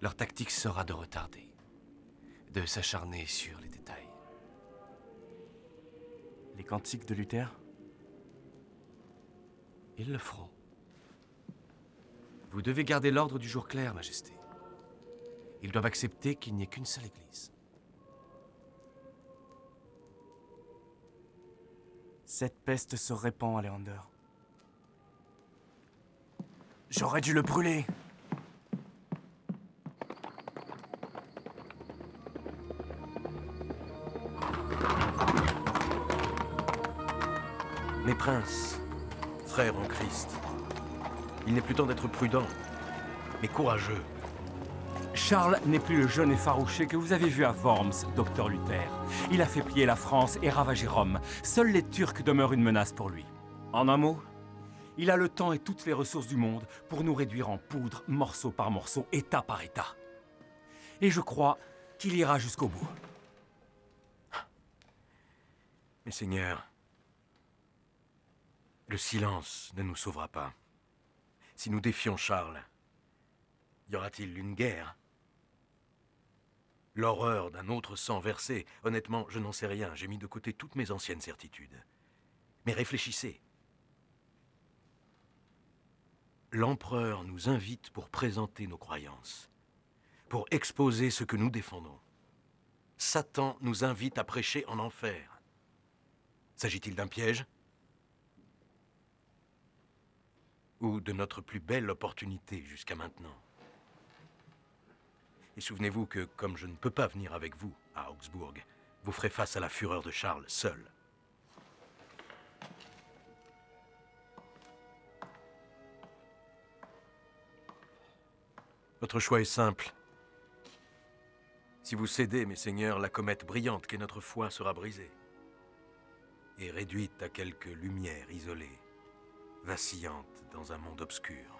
Leur tactique sera de retarder, de s'acharner sur les détails. Les cantiques de Luther? Ils le feront. Vous devez garder l'ordre du jour clair, Majesté. Ils doivent accepter qu'il n'y ait qu'une seule église. Cette peste se répand, Aleander. J'aurais dû le brûler. Mes princes, frères en Christ, il n'est plus temps d'être prudent, mais courageux. Charles n'est plus le jeune effarouché que vous avez vu à Worms, docteur Luther. Il a fait plier la France et ravager Rome. Seuls les Turcs demeurent une menace pour lui. En un mot, il a le temps et toutes les ressources du monde pour nous réduire en poudre, morceau par morceau, état par état. Et je crois qu'il ira jusqu'au bout. Mais Seigneur, le silence ne nous sauvera pas. Si nous défions Charles, Y aura-t-il une guerre? L'horreur d'un autre sang versé? Honnêtement, je n'en sais rien. J'ai mis de côté toutes mes anciennes certitudes. Mais réfléchissez. L'empereur nous invite pour présenter nos croyances, pour exposer ce que nous défendons. Satan nous invite à prêcher en enfer. S'agit-il d'un piège? Ou de notre plus belle opportunité jusqu'à maintenant? Et souvenez-vous que, comme je ne peux pas venir avec vous à Augsbourg, vous ferez face à la fureur de Charles seul. Votre choix est simple. Si vous cédez, mes seigneurs, la comète brillante qu'est notre foi sera brisée et réduite à quelques lumières isolées, vacillantes dans un monde obscur.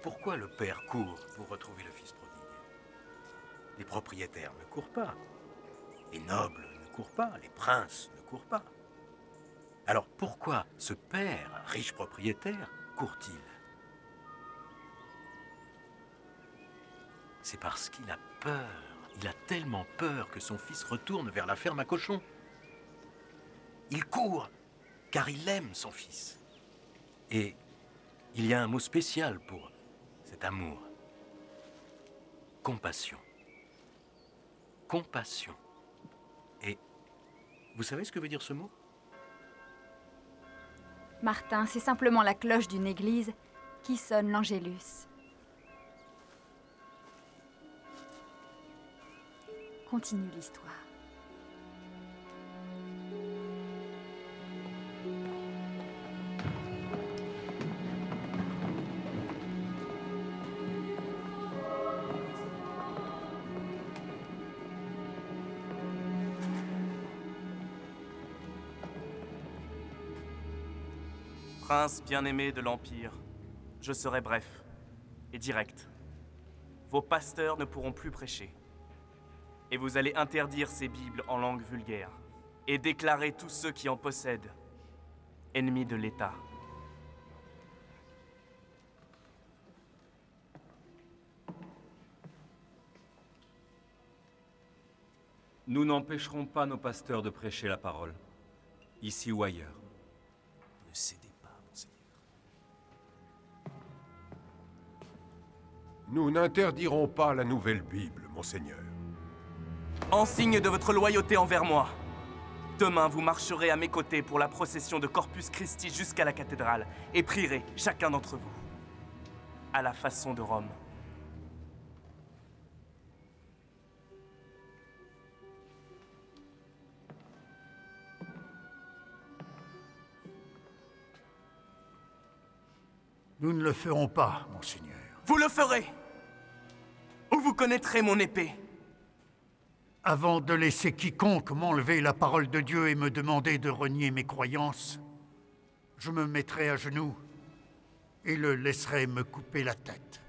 Pourquoi le père court pour retrouver le fils prodigue? Les propriétaires ne courent pas. Les nobles ne courent pas. Les princes ne courent pas. Alors pourquoi ce père, riche propriétaire, court-il? C'est parce qu'il a peur. Il a tellement peur que son fils retourne vers la ferme à cochons. Il court, car il aime son fils. Et il y a un mot spécial pour cet amour. Compassion. Compassion. Et vous savez ce que veut dire ce mot? Martin, c'est simplement la cloche d'une église qui sonne l'Angélus. Continue l'histoire. Prince bien-aimé de l'Empire, je serai bref et direct. Vos pasteurs ne pourront plus prêcher. Et vous allez interdire ces Bibles en langue vulgaire et déclarer tous ceux qui en possèdent ennemis de l'État. Nous n'empêcherons pas nos pasteurs de prêcher la parole, ici ou ailleurs. Ne cédez pas, monseigneur. Nous n'interdirons pas la nouvelle Bible, monseigneur. En signe de votre loyauté envers moi, demain vous marcherez à mes côtés pour la procession de Corpus Christi jusqu'à la cathédrale et prierez, chacun d'entre vous, à la façon de Rome. Nous ne le ferons pas, monseigneur. Vous le ferez! Ou vous connaîtrez mon épée. Avant de laisser quiconque m'enlever la parole de Dieu et me demander de renier mes croyances, je me mettrai à genoux et le laisserai me couper la tête.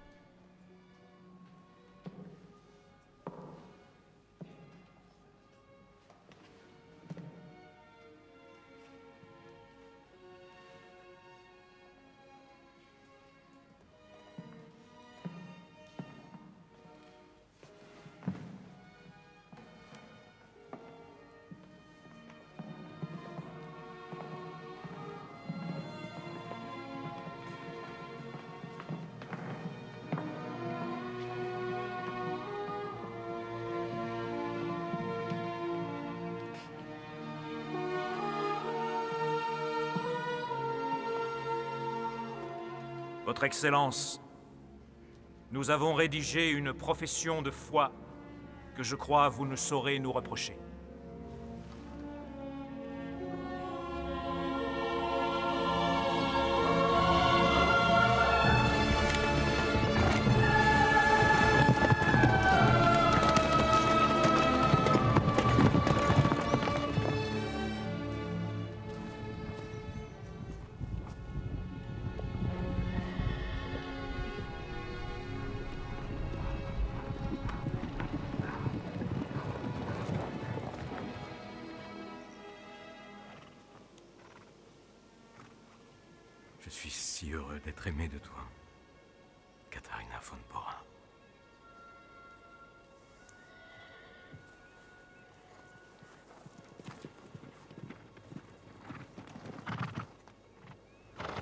Votre Excellence, nous avons rédigé une profession de foi que je crois vous ne saurez nous reprocher. Je suis si heureux d'être aimé de toi, Katharina von Bora.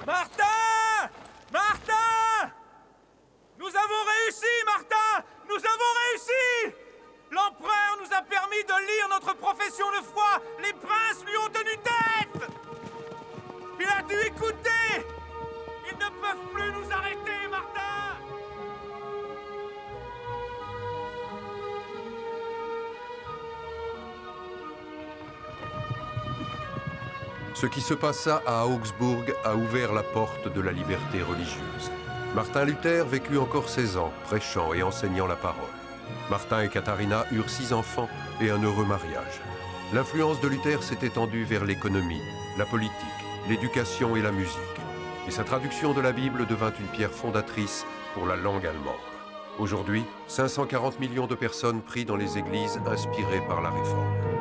Martin! Martin! Nous avons réussi, Martin! Nous avons réussi! L'empereur nous a permis de lire notre profession de foi! Les princes lui ont tenu tête! Il a dû écouter! Ils ne peuvent plus nous arrêter, Martin! Ce qui se passa à Augsbourg a ouvert la porte de la liberté religieuse. Martin Luther vécut encore 16 ans, prêchant et enseignant la parole. Martin et Katharina eurent 6 enfants et un heureux mariage. L'influence de Luther s'est étendue vers l'économie, la politique, l'éducation et la musique. Et sa traduction de la Bible devint une pierre fondatrice pour la langue allemande. Aujourd'hui, 540 millions de personnes prient dans les églises inspirées par la Réforme.